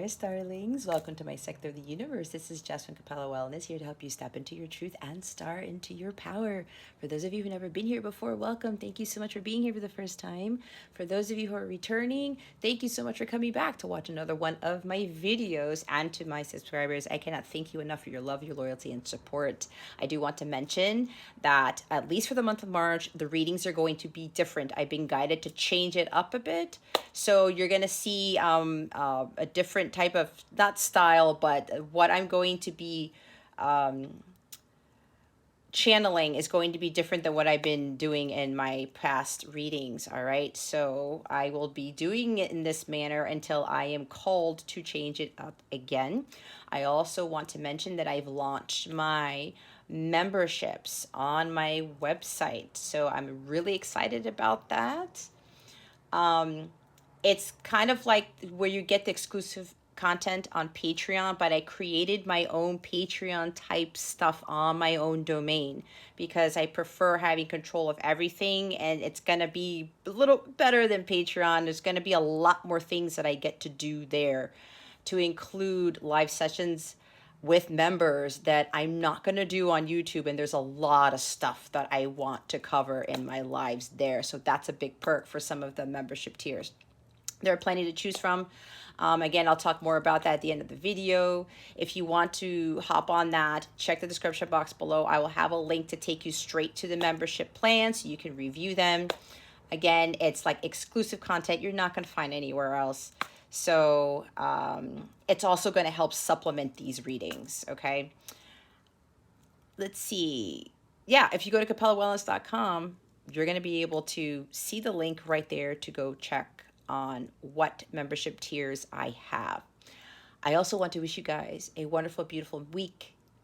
there, starlings. Welcome to my sector of the universe. This is Jasmine Capella Wellness, here to help you step into your truth and star into your power. For those of you who've never been here before, welcome. Thank you so much for being here for the first time. For those of you who are returning, thank you so much for coming back to watch another one of my videos. And to my subscribers, I cannot thank you enough for your love, your loyalty, and support. I do want to mention that at least for the month of March, the readings are going to be different. I've been guided to change it up a bit. So you're going to see a different type of, not style, but what I'm going to be channeling is going to be different than what I've been doing in my past readings. All right. So I will be doing it in this manner until I am called to change it up again. I also want to mention that I've launched my memberships on my website. So I'm really excited about that. It's kind of like where you get the exclusive content on Patreon, but I created my own Patreon type stuff on my own domain because I prefer having control of everything, and it's going to be a little better than Patreon. There's going to be a lot more things that I get to do there, to include live sessions with members that I'm not going to do on YouTube. And there's a lot of stuff that I want to cover in my lives there. So that's a big perk for some of the membership tiers. There are plenty to choose from. Again, I'll talk more about that at the end of the video. If you want to hop on that, check the description box below. I will have a link to take you straight to the membership plan so you can review them. Again, it's like exclusive content you're not going to find anywhere else. So it's also going to help supplement these readings, okay? Let's see. Yeah, if you go to capellawellness.com, you're going to be able to see the link right there to go check on what membership tiers I have. I also want to wish you guys a wonderful, beautiful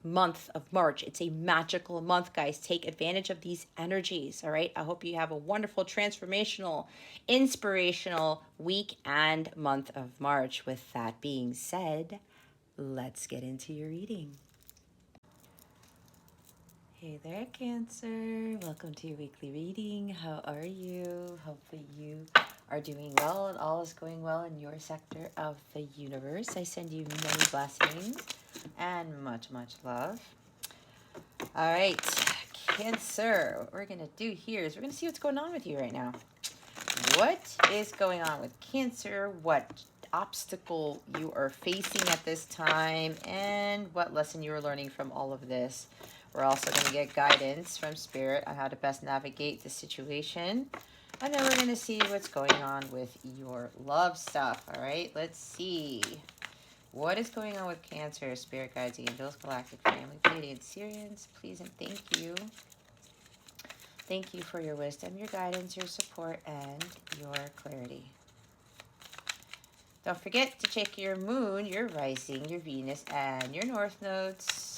month of March. It's a magical month, guys. Take advantage of these energies, all right? I hope you have a wonderful, transformational, inspirational week and month of March. With that being said, let's get into your reading. Hey there, Cancer. Welcome to your weekly reading. How are you? Hopefully you are doing well and all is going well in your sector of the universe. I send you many blessings and much, much love. All right, Cancer. What we're going to do here is we're going to see what's going on with you right now. What is going on with Cancer? What obstacle you are facing at this time? And what lesson you are learning from all of this? We're also going to get guidance from Spirit on how to best navigate the situation. And then we're going to see what's going on with your love stuff. All right, let's see. What is going on with Cancer? Spirit guides, angels, galactic family, Pleiadians, Syrians, please and thank you. Thank you for your wisdom, your guidance, your support, and your clarity. Don't forget to check your moon, your rising, your Venus, and your north nodes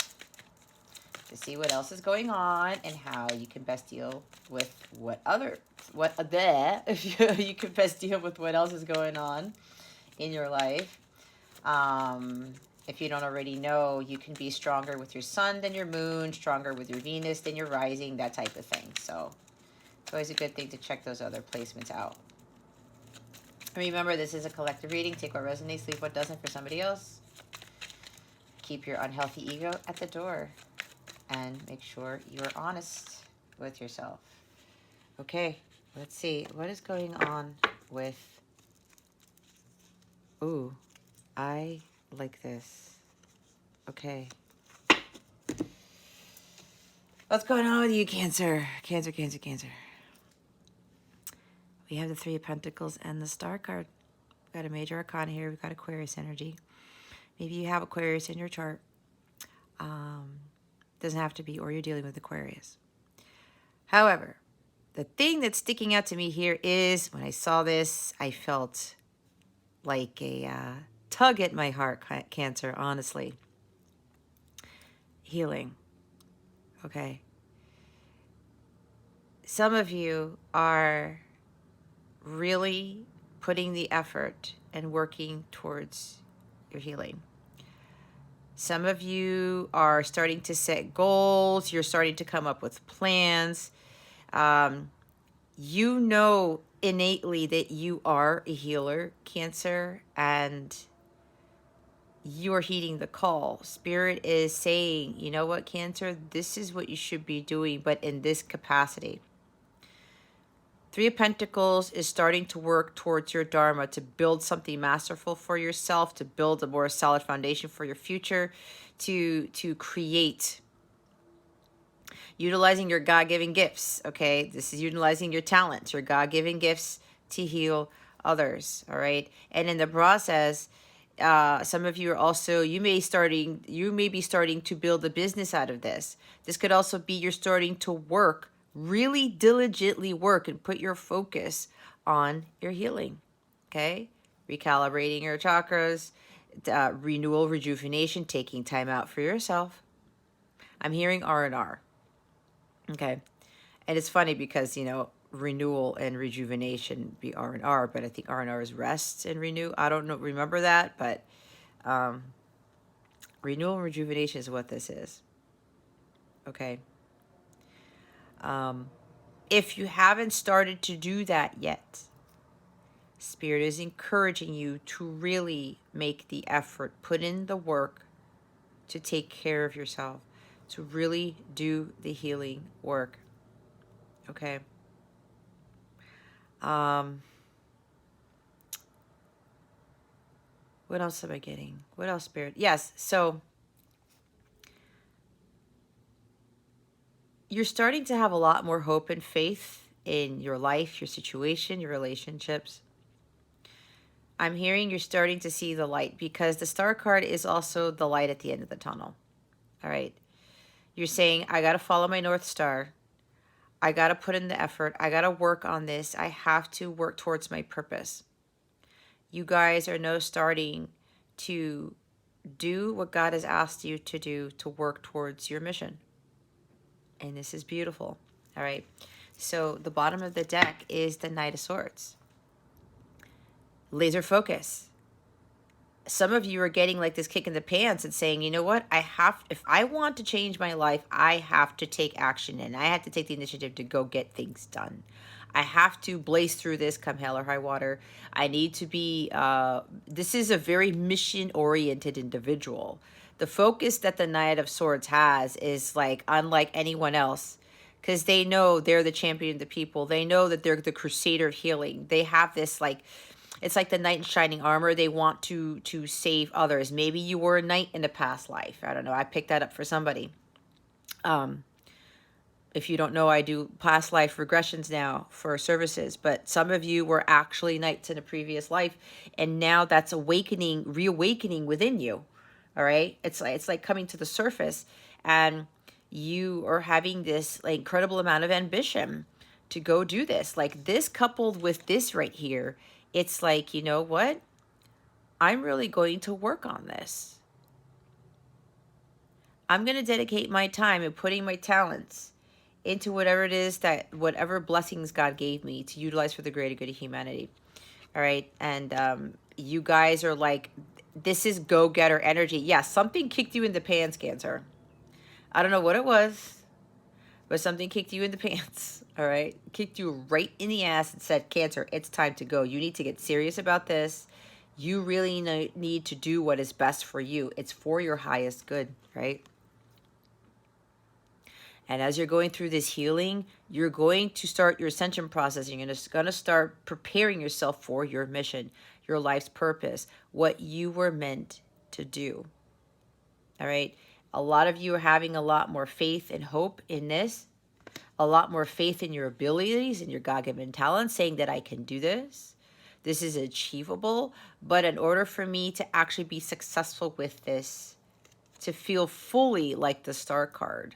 to see what else is going on and how you can best deal with you can best deal with what else is going on in your life. If you don't already know, you can be stronger with your sun than your moon, stronger with your Venus than your rising, that type of thing. So it's always a good thing to check those other placements out. Remember, this is a collective reading. Take what resonates, leave what doesn't for somebody else. Keep your unhealthy ego at the door. And make sure you're honest with yourself. Okay, let's see. What is going on with... Ooh, I like this. Okay. What's going on with you, Cancer? Cancer, Cancer, Cancer. We have the Three of Pentacles and the Star card. We've got a major arcana here. We've got Aquarius energy. Maybe you have Aquarius in your chart. Doesn't have to be, or you're dealing with Aquarius. However, the thing that's sticking out to me here is when I saw this, I felt like a tug at my heart, Cancer, honestly. Healing. Okay. Some of you are really putting the effort and working towards your healing. Some of you are starting to set goals. You're starting to come up with plans. You know innately that you are a healer, Cancer, and you are heeding the call. Spirit is saying, you know what, Cancer, this is what you should be doing, but in this capacity. Three of Pentacles is starting to work towards your Dharma, to build something masterful for yourself, to build a more solid foundation for your future, to create. Utilizing your God-given gifts, okay? This is utilizing your talents, your God-given gifts to heal others, all right? And in the process, some of you are also, you may be starting to build a business out of this. This could also be you're starting to work, really diligently work and put your focus on your healing, okay? Recalibrating your chakras, renewal, rejuvenation, taking time out for yourself. I'm hearing R&R. Okay. And it's funny because, renewal and rejuvenation be R&R, but I think R&R is rest and renew. I don't know, remember that, but renewal and rejuvenation is what this is. Okay. If you haven't started to do that yet, Spirit is encouraging you to really make the effort, put in the work to take care of yourself, to really do the healing work. Okay. What else am I getting? What else, Spirit? Yes, so you're starting to have a lot more hope and faith in your life, your situation, your relationships. I'm hearing you're starting to see the light, because the Star card is also the light at the end of the tunnel. All right. You're saying, I got to follow my North Star. I got to put in the effort. I got to work on this. I have to work towards my purpose. You guys are now starting to do what God has asked you to do, to work towards your mission. And this is beautiful. All right. So the bottom of the deck is the Knight of Swords. Laser focus. Some of you are getting like this kick in the pants and saying, you know what? If I want to change my life, I have to take action, and I have to take the initiative to go get things done. I have to blaze through this come hell or high water. I need to be, this is a very mission-oriented individual. The focus that the Knight of Swords has is like unlike anyone else, because they know they're the champion of the people. They know that they're the crusader of healing. They have this like, it's like the knight in shining armor. They want to save others. Maybe you were a knight in a past life. I don't know. I picked that up for somebody. If you don't know, I do past life regressions now for services, but some of you were actually knights in a previous life, and now that's reawakening within you. All right? It's like coming to the surface, and you are having this like incredible amount of ambition to go do this. Like this coupled with this right here, it's like, you know what? I'm really going to work on this. I'm going to dedicate my time and putting my talents into whatever it is whatever blessings God gave me to utilize for the greater good of humanity. All right. And you guys are like, this is go-getter energy. Yeah, something kicked you in the pants, Cancer. I don't know what it was, but something kicked you in the pants. All right. Kicked you right in the ass and said, Cancer, it's time to go. You need to get serious about this. You really need to do what is best for you. It's for your highest good, right? And as you're going through this healing, you're going to start your ascension process. You're going to start preparing yourself for your mission, your life's purpose, what you were meant to do. All right. A lot of you are having a lot more faith and hope in this, a lot more faith in your abilities and your God-given talents, saying that I can do this. This is achievable. But in order for me to actually be successful with this, to feel fully like the Star card,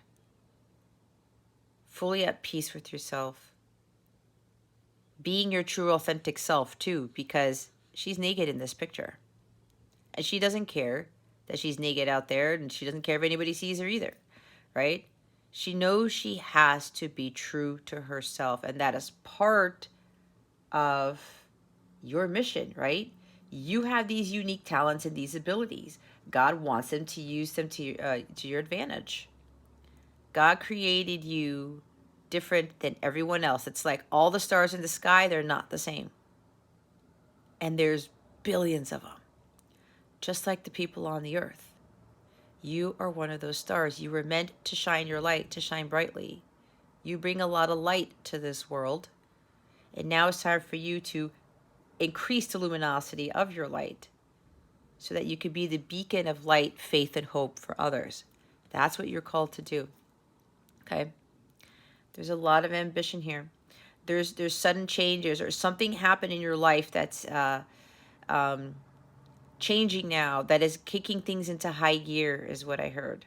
fully at peace with yourself, being your true authentic self too, because she's naked in this picture. And she doesn't care that she's naked out there, and she doesn't care if anybody sees her either, right? She knows she has to be true to herself, and that is part of your mission, right? You have these unique talents and these abilities. God wants them to use them to your advantage. God created you different than everyone else. It's like all the stars in the sky, they're not the same. And there's billions of them. just like the people on the earth. You are one of those stars. You were meant to shine your light, to shine brightly. You bring a lot of light to this world. And now it's time for you to increase the luminosity of your light so that you can be the beacon of light, faith, and hope for others. That's what you're called to do. Okay? There's a lot of ambition here. There's sudden changes or something happened in your life that's changing now, that is kicking things into high gear, is what I heard.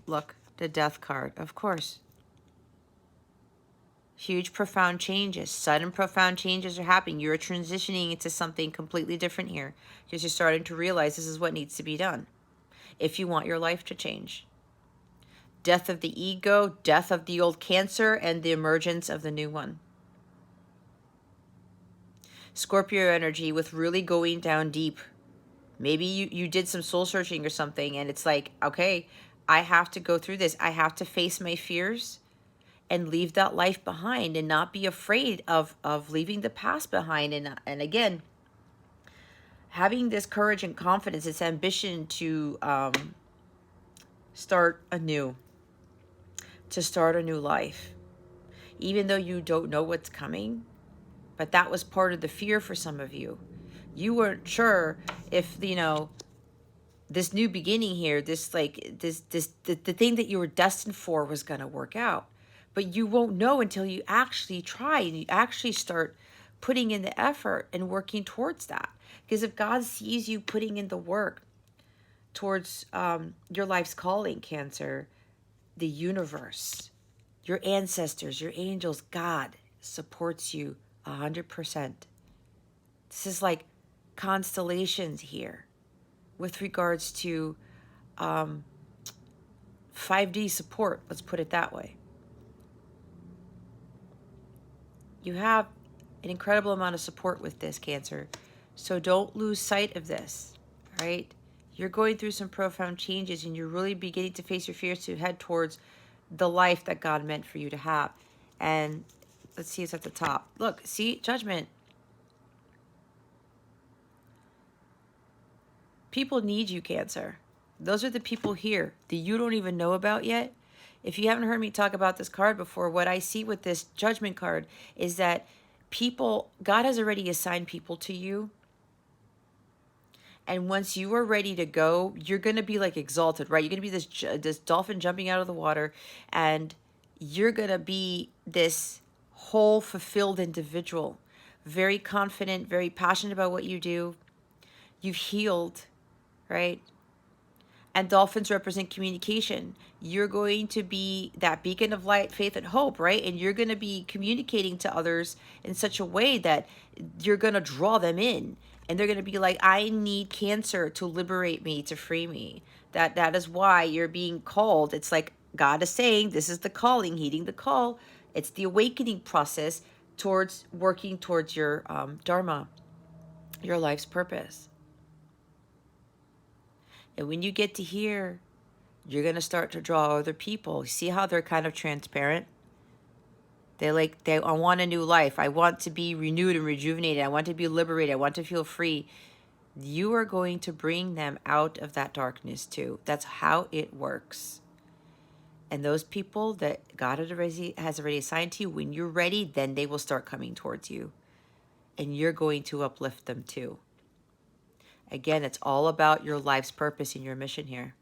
Look, the death card, of course. Huge, profound changes. Sudden, profound changes are happening. You're transitioning into something completely different here because you're starting to realize this is what needs to be done if you want your life to change. Death of the ego, death of the old cancer, and the emergence of the new one. Scorpio energy with really going down deep. Maybe you did some soul searching or something, and it's like, okay, I have to go through this. I have to face my fears and leave that life behind and not be afraid of leaving the past behind. And again, having this courage and confidence, this ambition to start anew, to start a new life. Even though you don't know what's coming, but that was part of the fear for some of you. You weren't sure if, this new beginning here, the thing that you were destined for was going to work out. But you won't know until you actually try and you actually start putting in the effort and working towards that. Because if God sees you putting in the work towards your life's calling, Cancer, the universe, your ancestors, your angels, God supports you 100%. This is like constellations here with regards to 5D support, let's put it that way. You have an incredible amount of support with this, Cancer. So don't lose sight of this, right? You're going through some profound changes and you're really beginning to face your fears to head towards the life that God meant for you to have. And let's see, it's at the top. Look, see, Judgment. People need you, Cancer. Those are the people here that you don't even know about yet. If you haven't heard me talk about this card before, what I see with this Judgment card is that God has already assigned people to you. And once you are ready to go, you're going to be like exalted, right? You're going to be this dolphin jumping out of the water, and you're going to be this whole fulfilled individual, very confident, very passionate about what you do. You've healed, right? And dolphins represent communication. You're going to be that beacon of light, faith, and hope, right? And you're going to be communicating to others in such a way that you're going to draw them in. And they're going to be like, I need Cancer to liberate me, to free me. That is why you're being called. It's like God is saying, this is the calling, heeding the call. It's the awakening process towards working towards your dharma, your life's purpose. And when you get to here, you're going to start to draw other people. See how they're kind of transparent? I want a new life. I want to be renewed and rejuvenated. I want to be liberated. I want to feel free. You are going to bring them out of that darkness too. That's how it works. And those people that God has already assigned to you, when you're ready, then they will start coming towards you. And you're going to uplift them too. Again, it's all about your life's purpose and your mission here.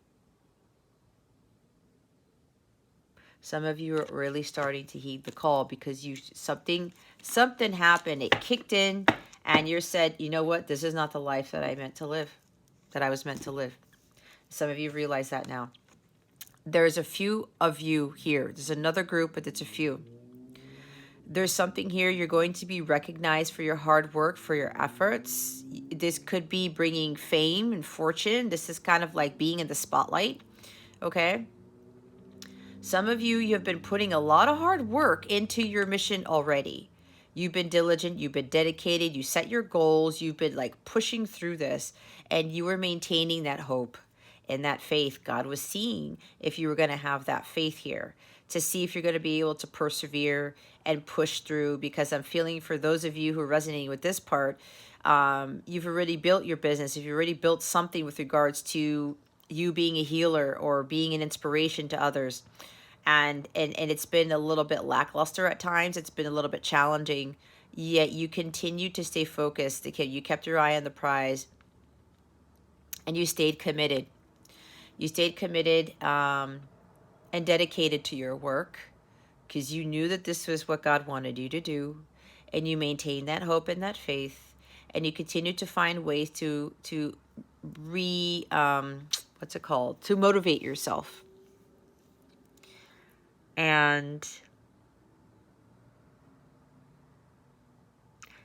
Some of you are really starting to heed the call because something happened. It kicked in and you said, you know what? This is not the life that I was meant to live. Some of you realize that now. There's a few of you here. There's another group, but it's a few. There's something here. You're going to be recognized for your hard work, for your efforts. This could be bringing fame and fortune. This is kind of like being in the spotlight. Okay? Some of you have been putting a lot of hard work into your mission already. You've been diligent. You've been dedicated. You set your goals. You've been like pushing through this, and you were maintaining that hope and that faith. God was seeing if you were going to have that faith here to see if you're going to be able to persevere and push through, because I'm feeling for those of you who are resonating with this part, you've already built your business. If you've already built something with regards to you being a healer or being an inspiration to others, and it's been a little bit lackluster at times, it's been a little bit challenging, yet you continue to stay focused. Okay, you kept your eye on the prize, and you stayed committed. You stayed committed and dedicated to your work, because you knew that this was what God wanted you to do, and you maintained that hope and that faith, and you continued to find ways to what's it called, to motivate yourself. And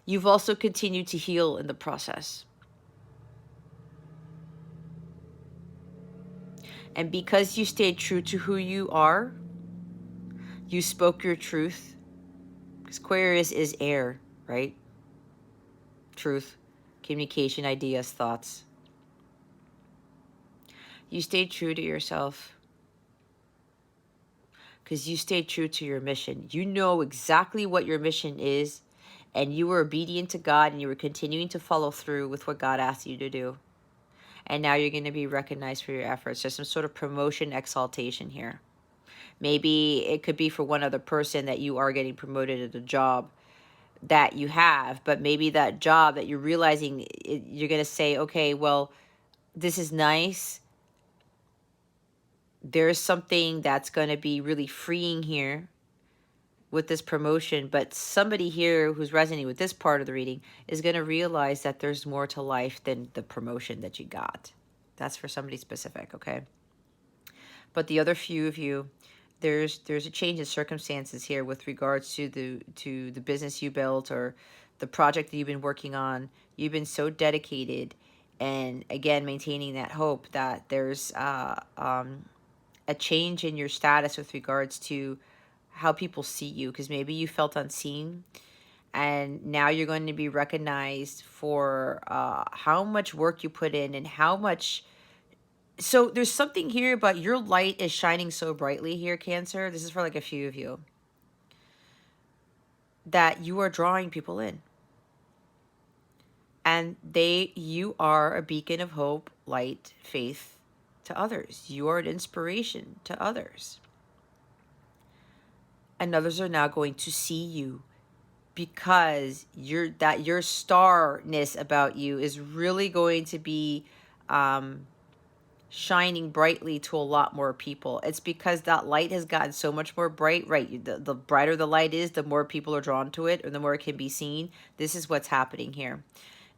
you've also continued to heal in the process. And because you stayed true to who you are, you spoke your truth. Because Aquarius is air, right? Truth, communication, ideas, thoughts. You stayed true to yourself because you stayed true to your mission. You know exactly what your mission is, and you were obedient to God, and you were continuing to follow through with what God asked you to do. And now you're going to be recognized for your efforts. There's some sort of promotion, exaltation here. Maybe it could be for one other person that you are getting promoted at a job that you have, but maybe that job that you're realizing, you're going to say, okay, well, this is nice. There's something that's going to be really freeing here with this promotion, but somebody here who's resonating with this part of the reading is going to realize that there's more to life than the promotion that you got. That's for somebody specific, okay? But the other few of you, there's a change in circumstances here with regards to the business you built or the project that you've been working on. You've been so dedicated, and again, maintaining that hope that there's a change in your status with regards to how people see you, because maybe you felt unseen, and now you're going to be recognized for how much work you put in and how much. So there's something here about your light is shining so brightly here, Cancer. This is for like a few of you, that you are drawing people in, and you are a beacon of hope, light, faith to others. You are an inspiration to others. And others are now going to see you, because your starness about you is really going to be shining brightly to a lot more people. It's because that light has gotten so much more bright, right? The brighter the light is, the more people are drawn to it, or the more it can be seen. This is what's happening here,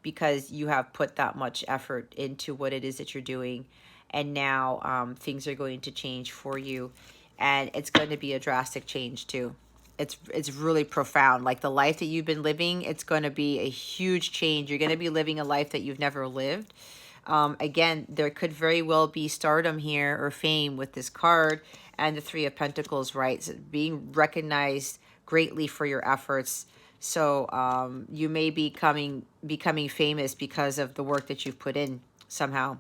because you have put that much effort into what it is that you're doing, and now things are going to change for you, and it's going to be a drastic change too. It's really profound. Like the life that you've been living, it's going to be a huge change. You're going to be living a life that you've never lived. Again, there could very well be stardom here or fame with this card and the Three of Pentacles, right? So being recognized greatly for your efforts. So you may be becoming famous because of the work that you've put in somehow.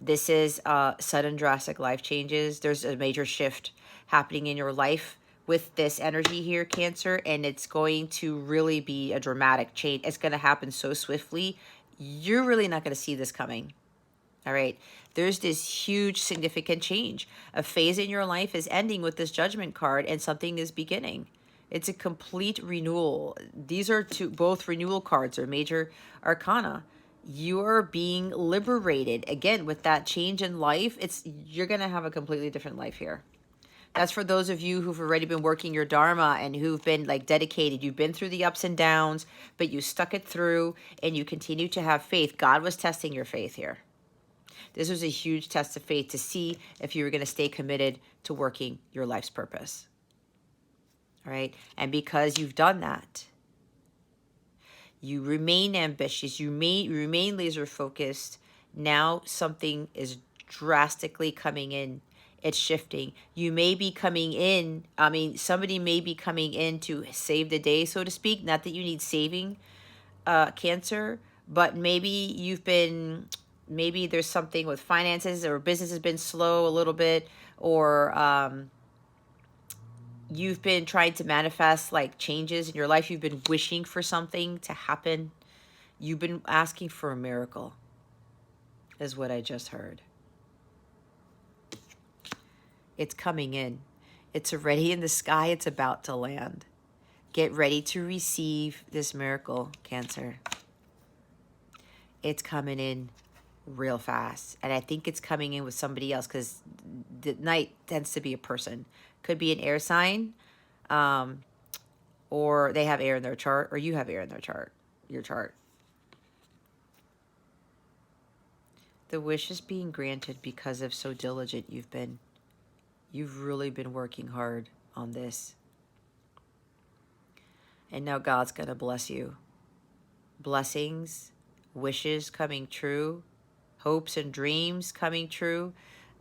This is sudden drastic life changes. There's a major shift happening in your life with this energy here, Cancer, and it's going to really be a dramatic change. It's going to happen so swiftly. You're really not going to see this coming. All right. There's this huge significant change. A phase in your life is ending with this Judgment card, and something is beginning. It's a complete renewal. These are both renewal cards or major arcana. You are being liberated. Again, with that change in life, you're going to have a completely different life here. That's for those of you who've already been working your Dharma and who've been like dedicated. You've been through the ups and downs, but you stuck it through and you continue to have faith. God was testing your faith here. This was a huge test of faith to see if you were going to stay committed to working your life's purpose. All right. And because you've done that, you remain ambitious, you remain laser focused. Now something is drastically coming in. It's shifting. You may be coming in. Somebody may be coming in to save the day, so to speak. Not that you need saving, Cancer, but maybe there's something with finances, or business has been slow a little bit, or You've been trying to manifest like changes in your life. You've been wishing for something to happen. You've been asking for a miracle, is what I just heard. It's coming in. It's already in the sky. It's about to land. Get ready to receive this miracle, Cancer. It's coming in real fast. And I think it's coming in with somebody else because the night tends to be a person. Could be an air sign, or they have air in their chart, or you have air in their chart, your chart. The wish is being granted because of so diligent you've been. You've really been working hard on this. And now God's going to bless you. Blessings, wishes coming true, hopes and dreams coming true.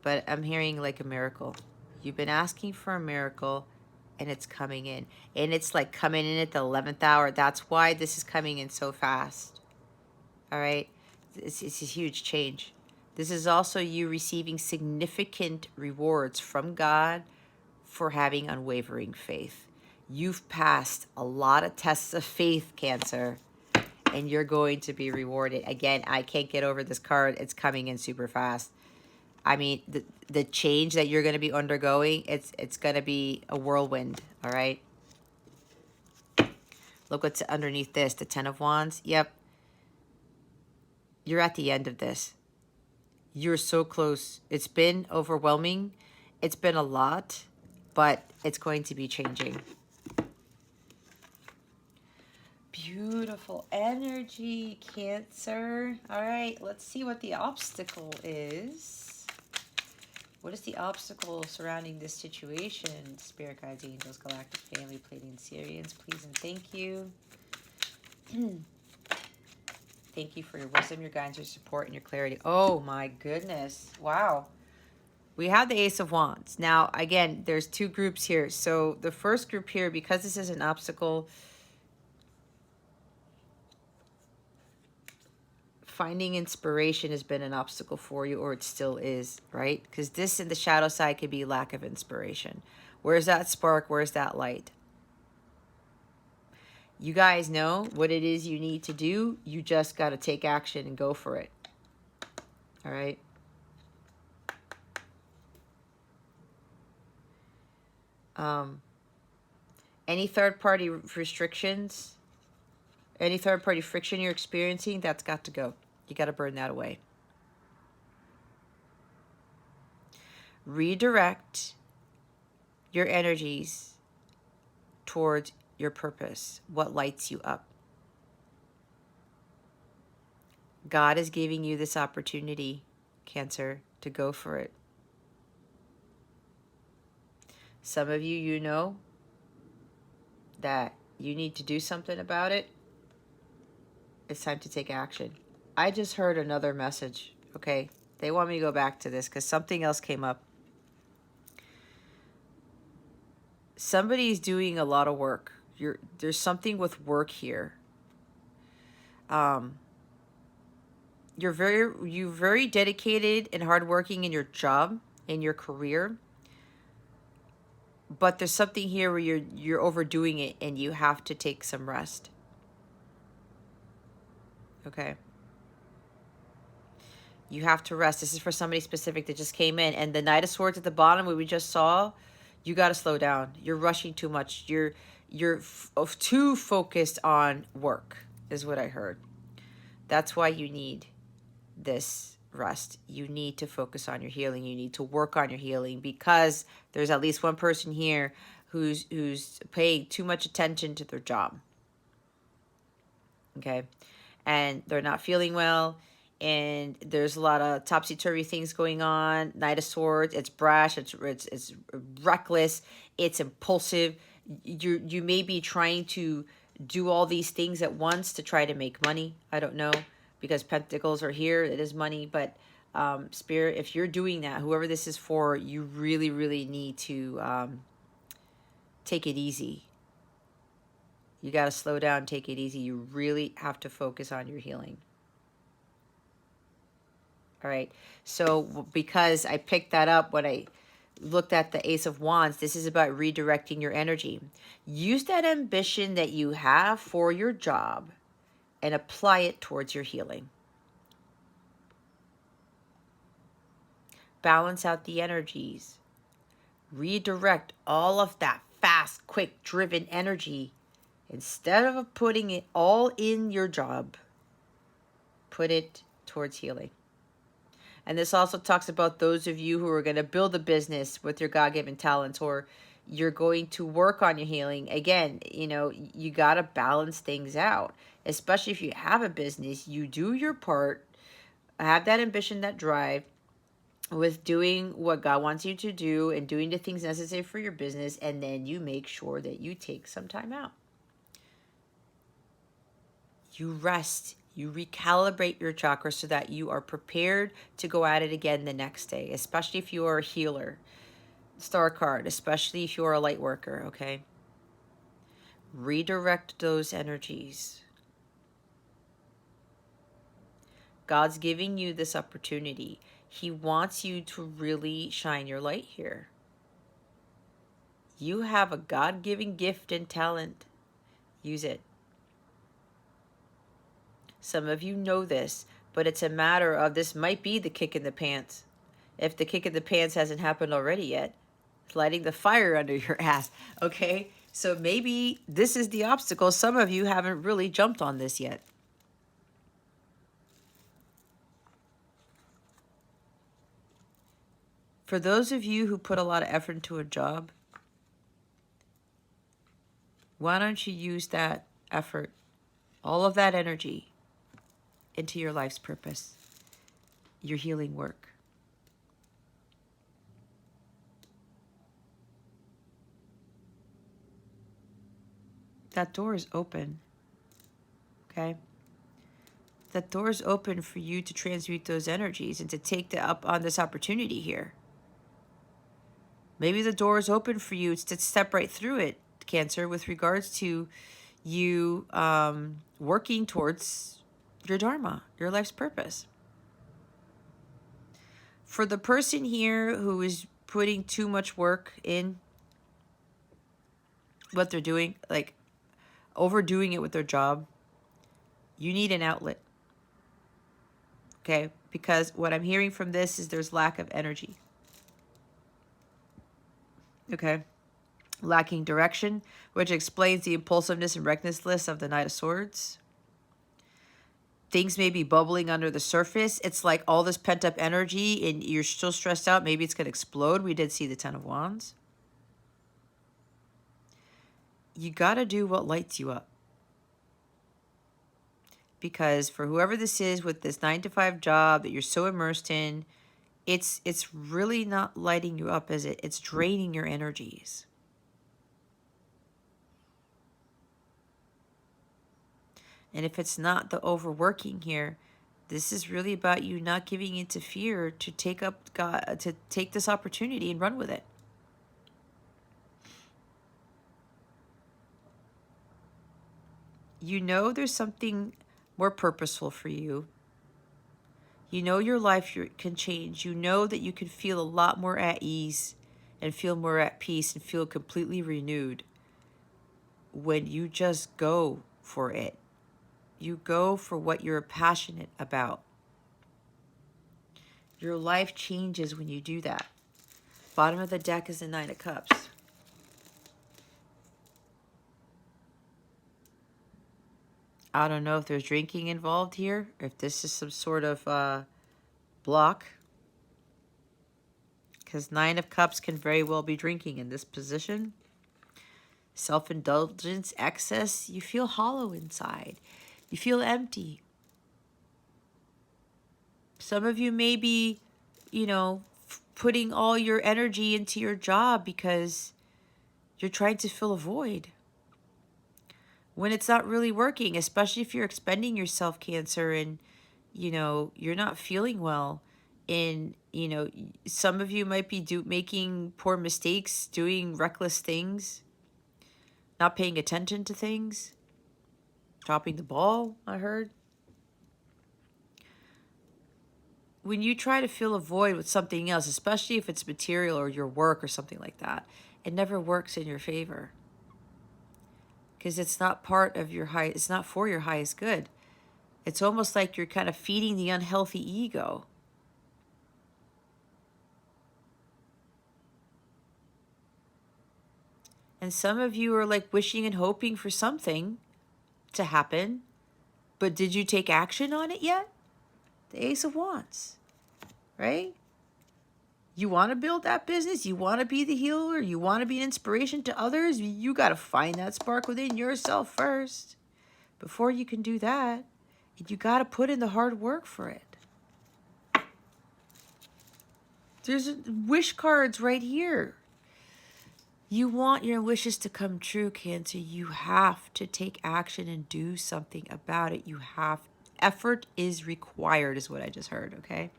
But I'm hearing like a miracle. You've been asking for a miracle, and it's coming in. And it's like coming in at the 11th hour. That's why this is coming in so fast. All right? It's a huge change. This is also you receiving significant rewards from God for having unwavering faith. You've passed a lot of tests of faith, Cancer, and you're going to be rewarded. Again, I can't get over this card. It's coming in super fast. I mean, the change that you're going to be undergoing, it's going to be a whirlwind, all right? Look what's underneath this, the Ten of Wands. Yep. You're at the end of this. You're so close. It's been overwhelming. It's been a lot, but it's going to be changing. Beautiful energy, Cancer. All right, let's see what the obstacle is. What is the obstacle surrounding this situation? Spirit guides, angels, galactic family, Pleiadian, Sirians, please and thank you. Thank you for your wisdom, your guidance, your support, and your clarity. Oh my goodness. Wow. We have the Ace of Wands. Now, again, there's two groups here. So the first group here, because this is an obstacle, finding inspiration has been an obstacle for you, or it still is, right? Because this in the shadow side could be lack of inspiration. Where's that spark? Where's that light? You guys know what it is you need to do. You just got to take action and go for it. All right? Any third-party restrictions, any third-party friction you're experiencing, that's got to go. You got to burn that away. Redirect your energies towards your purpose, what lights you up. God is giving you this opportunity, Cancer, to go for it. Some of you, you know that you need to do something about it. It's time to take action. I just heard another message, okay? They want me to go back to this because something else came up. Somebody's doing a lot of work. There's something with work here. You're very dedicated and hardworking in your job, in your career. But there's something here where you're overdoing it and you have to take some rest. Okay. You have to rest. This is for somebody specific that just came in. And the Knight of Swords at the bottom, what we just saw, you got to slow down. You're rushing too much. You're too focused on work, is what I heard. That's why you need this rest. You need to focus on your healing. You need to work on your healing because there's at least one person here who's paying too much attention to their job. Okay? And they're not feeling well. And there's a lot of topsy-turvy things going on. Knight of Swords, it's brash, it's reckless, it's impulsive. You may be trying to do all these things at once to try to make money. I don't know, because Pentacles are here. It is money, but Spirit, if you're doing that, whoever this is for, you really, really need to take it easy. You got to slow down, take it easy. You really have to focus on your healing. All right. So because I picked that up when looked at the Ace of Wands, this is about redirecting your energy. Use that ambition that you have for your job and apply it towards your healing. Balance out the energies. Redirect all of that fast, quick, driven energy. Instead of putting it all in your job, put it towards healing. And this also talks about those of you who are going to build a business with your God-given talents, or you're going to work on your healing. Again, you got to balance things out, especially if you have a business. You do your part, have that ambition, that drive with doing what God wants you to do and doing the things necessary for your business. And then you make sure that you take some time out. You rest, you recalibrate your chakras so that you are prepared to go at it again the next day, especially if you are a healer. Star card, especially if you are a light worker, okay? Redirect those energies. God's giving you this opportunity. He wants you to really shine your light here. You have a God-given gift and talent. Use it. Some of you know this, but it's a matter of, this might be the kick in the pants. If the kick in the pants hasn't happened already yet, it's lighting the fire under your ass, okay? So maybe this is the obstacle. Some of you haven't really jumped on this yet. For those of you who put a lot of effort into a job, why don't you use that effort, all of that energy, into your life's purpose, your healing work? That door is open, okay? That door is open for you to transmute those energies and to take up on this opportunity here. Maybe the door is open for you to step right through it, Cancer, with regards to you working towards your dharma, your life's purpose. For the person here who is putting too much work in what they're doing, like overdoing it with their job, you need an outlet, okay? Because what I'm hearing from this is there's lack of energy, okay? Lacking direction, which explains the impulsiveness and recklessness of the Knight of Swords. Things may be bubbling under the surface. It's like all this pent-up energy and you're still stressed out. Maybe it's going to explode. We did see the Ten of Wands. You got to do what lights you up. Because for whoever this is with this 9-to-5 job that you're so immersed in, it's really not lighting you up, is it? It's draining your energies. And if it's not the overworking here, this is really about you not giving into fear to take up God, to take this opportunity and run with it. You know there's something more purposeful for you. You know your life can change. You know that you can feel a lot more at ease and feel more at peace and feel completely renewed when you just go for it. You go for what you're passionate about. Your life changes when you do that. Bottom of the deck is the Nine of Cups. I don't know if there's drinking involved here, if this is some sort of block. Because Nine of Cups can very well be drinking in this position. Self-indulgence, excess, you feel hollow inside. You feel empty. Some of you may be, putting all your energy into your job because you're trying to fill a void when it's not really working, especially if you're expending yourself, Cancer, and, you're not feeling well. And, some of you might be making poor mistakes, doing reckless things, not paying attention to things, dropping the ball, I heard. when you try to fill a void with something else, especially if it's material or your work or something like that, it never works in your favor. Because it's not part of your high, it's not for your highest good. It's almost like you're kind of feeding the unhealthy ego. And some of you are like wishing and hoping for something to happen, but did you take action on it yet? The Ace of Wands, right? You want to build that business? You want to be the healer? You want to be an inspiration to others? You got to find that spark within yourself first. Before you can do that, you got to put in the hard work for it. There's wish cards right here. You want your wishes to come true, Cancer. You have to take action and do something about it. You have, effort is required, is what I just heard, okay?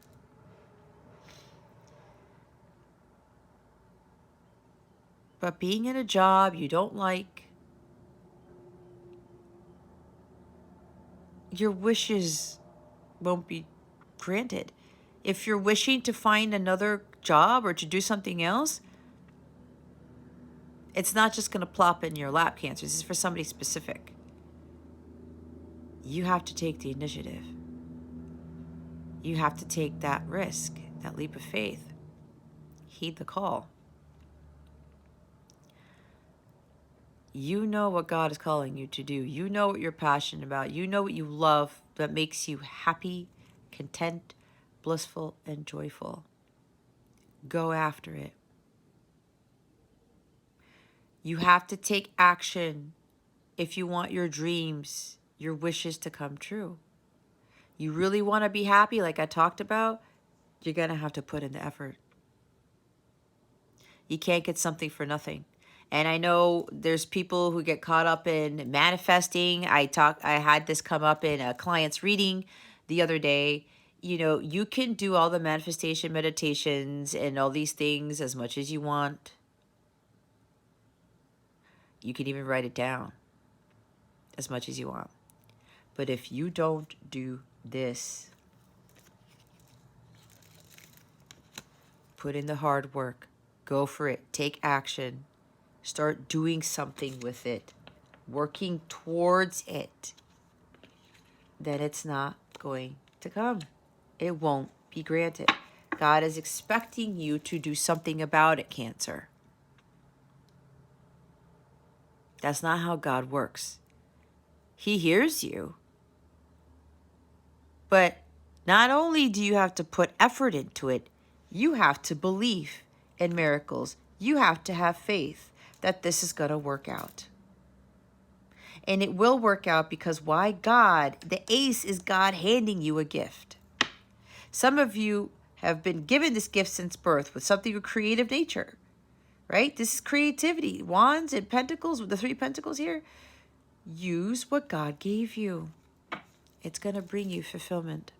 But being in a job you don't like, your wishes won't be granted. If you're wishing to find another job or to do something else, it's not just going to plop in your lap, Cancer. This is for somebody specific. You have to take the initiative. You have to take that risk, that leap of faith. Heed the call. You know what God is calling you to do. You know what you're passionate about. You know what you love that makes you happy, content, blissful, and joyful. Go after it. You have to take action if you want your dreams, your wishes to come true. You really want to be happy, like I talked about, you're going to have to put in the effort. You can't get something for nothing. And I know there's people who get caught up in manifesting. I had this come up in a client's reading the other day. You know, you can do all the manifestation meditations and all these things as much as you want. You can even write it down as much as you want. But if you don't do this, put in the hard work, go for it, take action, start doing something with it, working towards it, then it's not going to come. It won't be granted. God is expecting you to do something about it, Cancer. That's not how God works. He hears you. But not only do you have to put effort into it, you have to believe in miracles. You have to have faith that this is going to work out. And it will work out because why? God, the ace is God handing you a gift. Some of you have been given this gift since birth with something of creative nature, right? This is creativity. Wands and pentacles with the 3 pentacles here. Use what God gave you. It's going to bring you fulfillment.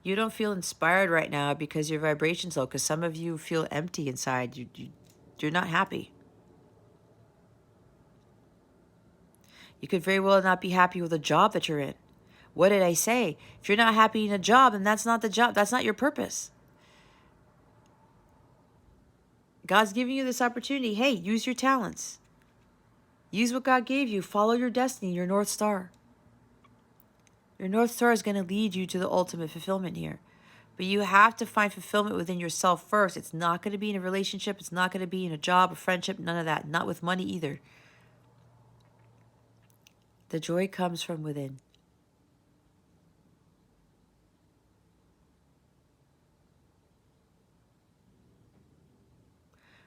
You don't feel inspired right now because your vibration's low, because some of you feel empty inside. You're not happy. You could very well not be happy with the job that you're in. What did I say? If you're not happy in a job, then that's not the job. That's not your purpose. God's giving you this opportunity. Hey, use your talents. Use what God gave you. Follow your destiny, your North Star. Your North Star is going to lead you to the ultimate fulfillment here. But you have to find fulfillment within yourself first. It's not going to be in a relationship. It's not going to be in a job, a friendship, none of that. Not with money either. The joy comes from within.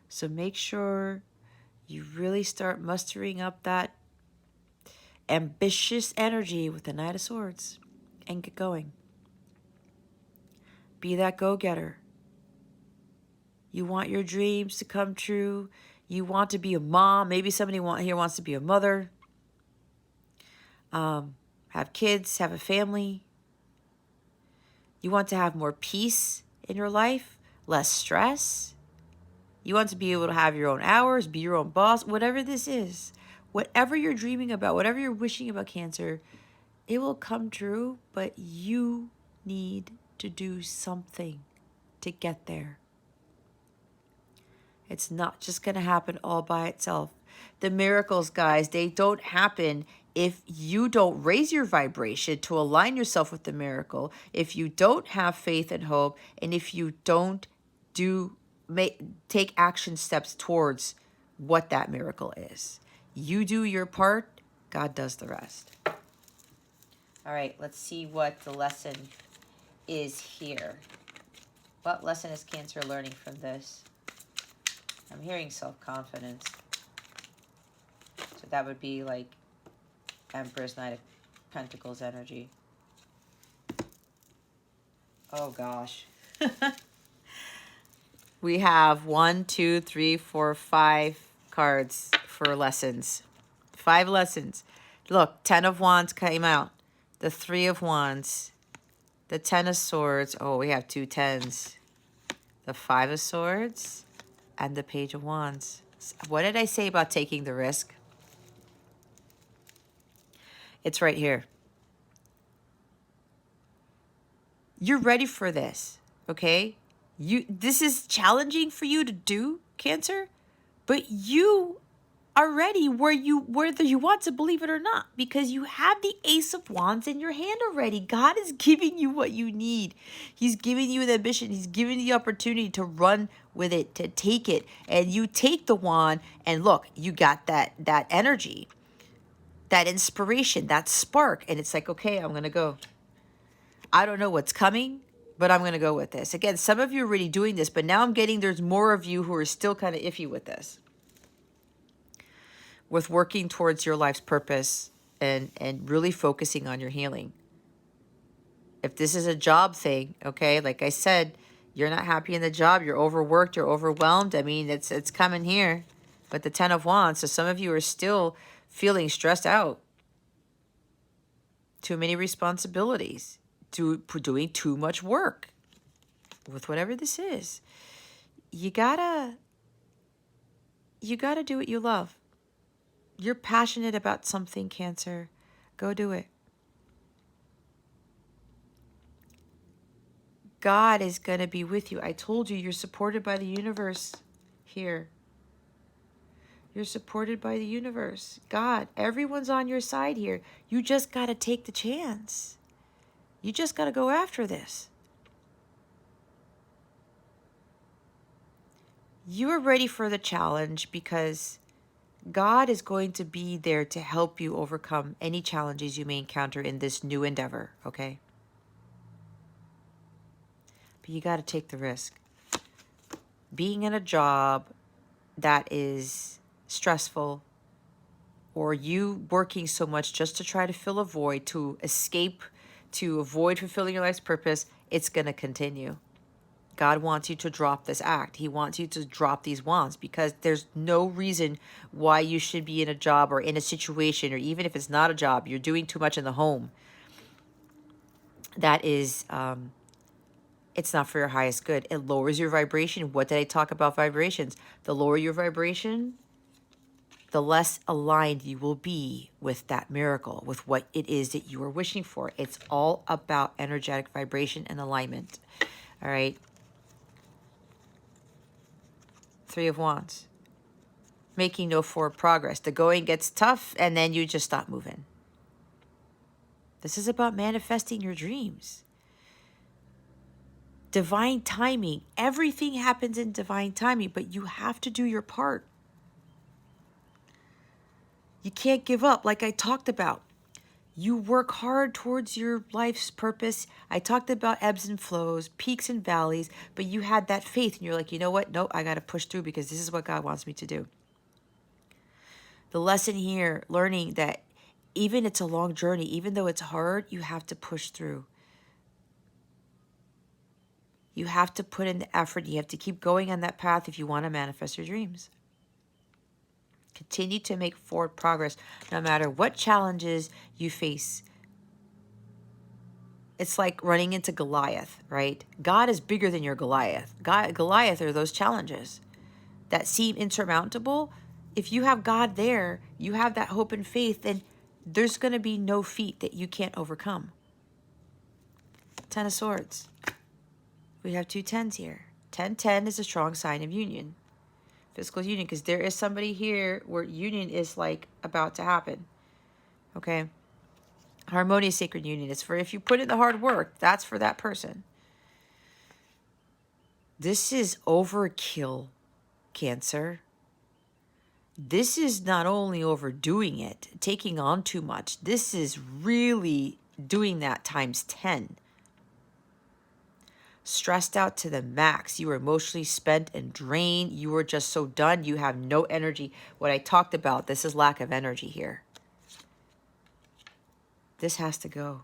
So make sure you really start mustering up that ambitious energy with the Knight of Swords and get going. Be that go-getter. You want your dreams to come true. You want to be a mom. Maybe somebody here wants to be a mother. Have kids, have a family. You want to have more peace in your life, less stress. You want to be able to have your own hours, be your own boss, whatever this is. Whatever you're dreaming about, whatever you're wishing about, Cancer, it will come true, but you need to do something to get there. It's not just going to happen all by itself. The miracles, guys, they don't happen if you don't raise your vibration to align yourself with the miracle, if you don't have faith and hope, and if you don't take action steps towards what that miracle is. You do your part, God does the rest. All right, let's see what the lesson is here. What lesson is Cancer learning from this? I'm hearing self-confidence. So that would be like Empress, Knight of Pentacles energy. Oh gosh. We have 1, 2, 3, 4, 5 cards for lessons. 5 lessons. Look, 10 of Wands came out. The 3 of Wands. The 10 of Swords. Oh, we have 2 10s. The 5 of Swords. And the Page of Wands. What did I say about taking the risk? It's right here. You're ready for this, okay? This is challenging for you to do, Cancer, but you are ready whether you want to believe it or not, because you have the Ace of Wands in your hand already. God is giving you what you need. He's giving you the ambition. He's giving you the opportunity to run with it, to take it. And you take the wand and look, you got that energy, that inspiration, that spark. And it's like, okay, I'm going to go. I don't know what's coming, but I'm going to go with this. Again, some of you are already doing this, but now I'm getting there's more of you who are still kind of iffy with this. With working towards your life's purpose and really focusing on your healing. If this is a job thing, okay, like I said, you're not happy in the job, you're overworked, you're overwhelmed. I mean, it's coming here. But the 10 of Wands, so some of you are still feeling stressed out. Too many responsibilities. Doing too much work. With whatever this is. You gotta do what you love. You're passionate about something, Cancer. Go do it. God is going to be with you. I told you, you're supported by the universe here. You're supported by the universe. God, everyone's on your side here. You just got to take the chance. You just got to go after this. You are ready for the challenge because God is going to be there to help you overcome any challenges you may encounter in this new endeavor, okay? But you got to take the risk. Being in a job that is stressful, or you working so much just to try to fill a void, to escape, to avoid fulfilling your life's purpose, it's going to continue. God wants you to drop this act. He wants you to drop these wands because there's no reason why you should be in a job or in a situation, or even if it's not a job, you're doing too much in the home. That is, it's not for your highest good. It lowers your vibration. What did I talk about vibrations? The lower your vibration, the less aligned you will be with that miracle, with what it is that you are wishing for. It's all about energetic vibration and alignment. All right. 3 of Wands. Making no forward progress. The going gets tough and then you just stop moving. This is about manifesting your dreams. Divine timing. Everything happens in divine timing, but you have to do your part. You can't give up, like I talked about. You work hard towards your life's purpose. I talked about ebbs and flows, peaks and valleys, but you had that faith and you're like, you know what? Nope, I got to push through because this is what God wants me to do. The lesson here, learning that even it's a long journey, even though it's hard, you have to push through. You have to put in the effort. You have to keep going on that path if you want to manifest your dreams. Continue to make forward progress no matter what challenges you face. It's like running into Goliath, right? God is bigger than your Goliath. Goliath are those challenges that seem insurmountable. if you have God there, you have that hope and faith, then there's going to be no feat that you can't overcome. 10 of Swords. We have 2 10s here. 10-10 is a strong sign of union. Physical union, because there is somebody here where union is like about to happen. Okay? Harmonious sacred union is for if you put in the hard work, that's for that person. This is overkill, Cancer. This is not only overdoing it, taking on too much. This is really doing that times 10. Stressed out to the max. You are emotionally spent and drained. You are just so done. You have no energy. What I talked about, this is lack of energy here. This has to go.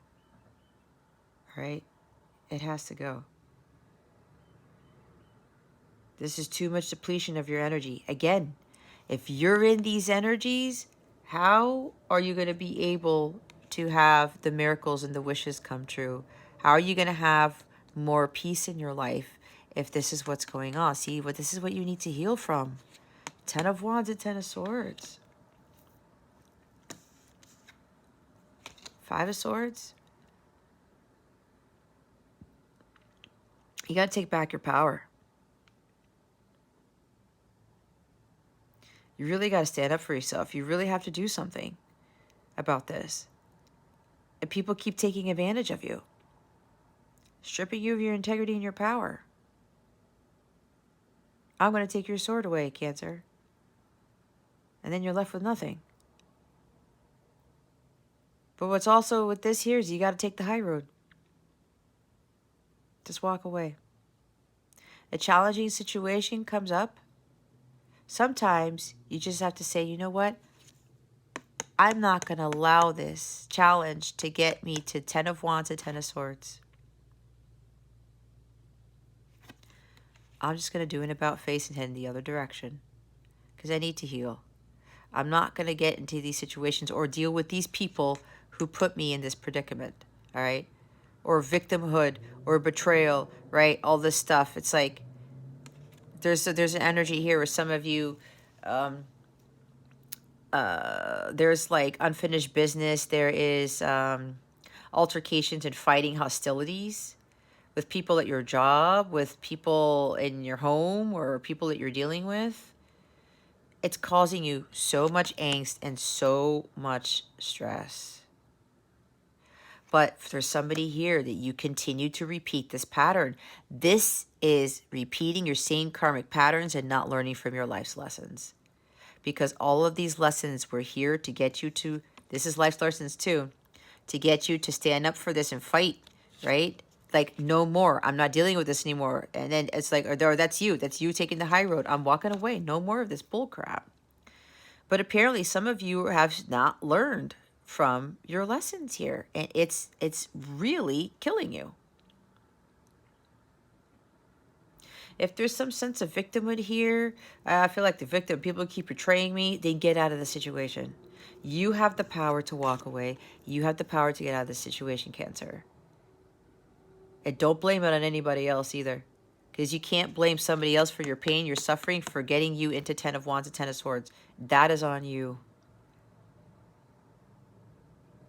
All right? It has to go. This is too much depletion of your energy. Again, if you're in these energies, how are you going to be able to have the miracles and the wishes come true? How are you going to have more peace in your life if this is what's going on? See, this is what you need to heal from. 10 of Wands and 10 of Swords. 5 of Swords. You got to take back your power. You really got to stand up for yourself. You really have to do something about this. And people keep taking advantage of you, stripping you of your integrity and your power. I'm going to take your sword away, Cancer. And then you're left with nothing. But what's also with this here is you got to take the high road. Just walk away. A challenging situation comes up. Sometimes you just have to say, you know what? I'm not going to allow this challenge to get me to 10 of Wands and 10 of Swords. I'm just going to do an about face and head in the other direction because I need to heal. I'm not going to get into these situations or deal with these people who put me in this predicament, all right? Or victimhood or betrayal, right? All this stuff. It's like there's an energy here where some of you, there's like unfinished business. There is altercations and fighting, hostilities with people at your job, with people in your home, or people that you're dealing with. It's causing you so much angst and so much stress. But if there's somebody here that you continue to repeat this pattern, this is repeating your same karmic patterns and not learning from your life's lessons. Because all of these lessons were here to get you to, this is life's lessons too, to get you to stand up for this and fight, right? Like, no more. I'm not dealing with this anymore. And then it's like, or that's you taking the high road. I'm walking away. No more of this bull crap. But apparently some of you have not learned from your lessons here. And it's really killing you. If there's some sense of victimhood here, I feel like the victim, people keep betraying me, then get out of the situation. You have the power to walk away. You have the power to get out of the situation, Cancer. And don't blame it on anybody else either. Because you can't blame somebody else for your pain, your suffering, for getting you into 10 of Wands and 10 of Swords. That is on you.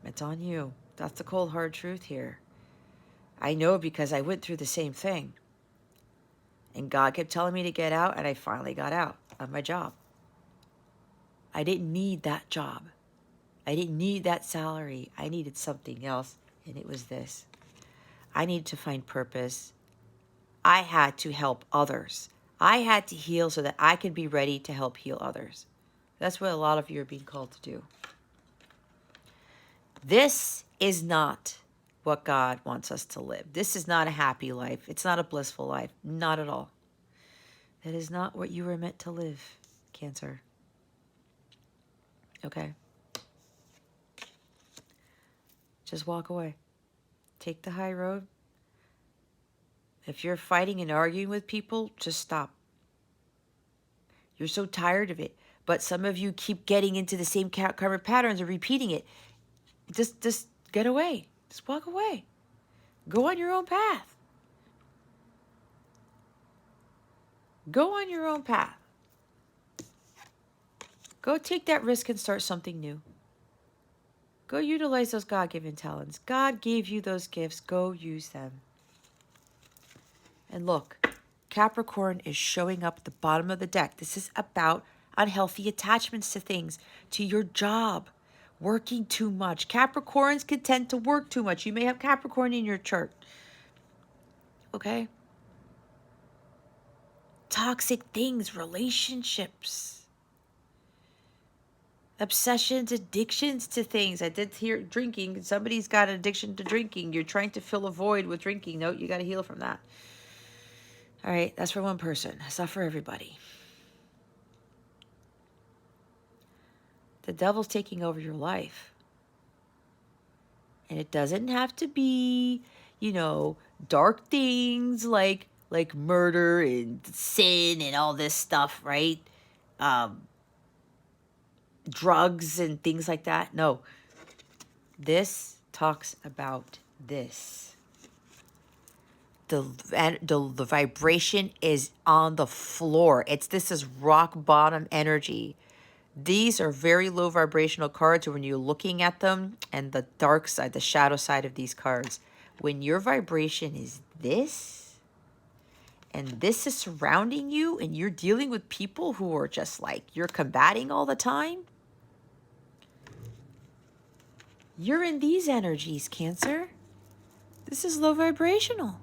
It's on you. That's the cold, hard truth here. I know because I went through the same thing. And God kept telling me to get out, and I finally got out of my job. I didn't need that job. I didn't need that salary. I needed something else, and it was this. I needed to find purpose. I had to help others. I had to heal so that I could be ready to help heal others. That's what a lot of you are being called to do. This is not what God wants us to live. This is not a happy life. It's not a blissful life. Not at all. That is not what you were meant to live, Cancer. Okay? Just walk away. Take the high road. If you're fighting and arguing with people, just stop. You're so tired of it. But some of you keep getting into the same karmic patterns and repeating it. Just get away. Just walk away. Go on your own path. Go on your own path. Go take that risk and start something new. Go utilize those God-given talents. God gave you those gifts. Go use them. And look, Capricorn is showing up at the bottom of the deck. This is about unhealthy attachments to things, to your job, working too much. Capricorns can tend to work too much. You may have Capricorn in your chart. Okay? Toxic things, relationships, obsessions, addictions to things. I did hear drinking. Somebody's got an addiction to drinking. You're trying to fill a void with drinking. No, you got to heal from that. All right, that's for one person. It's not for everybody. The devil's taking over your life. And it doesn't have to be, dark things like murder and sin and all this stuff, right? Drugs and things like that. No. This talks about this. The vibration is on the floor. This is rock bottom energy. These are very low vibrational cards when you're looking at them, and the dark side, the shadow side of these cards. When your vibration is this, and this is surrounding you, and you're dealing with people who are just like you're combating all the time, you're in these energies, Cancer. This is low vibrational.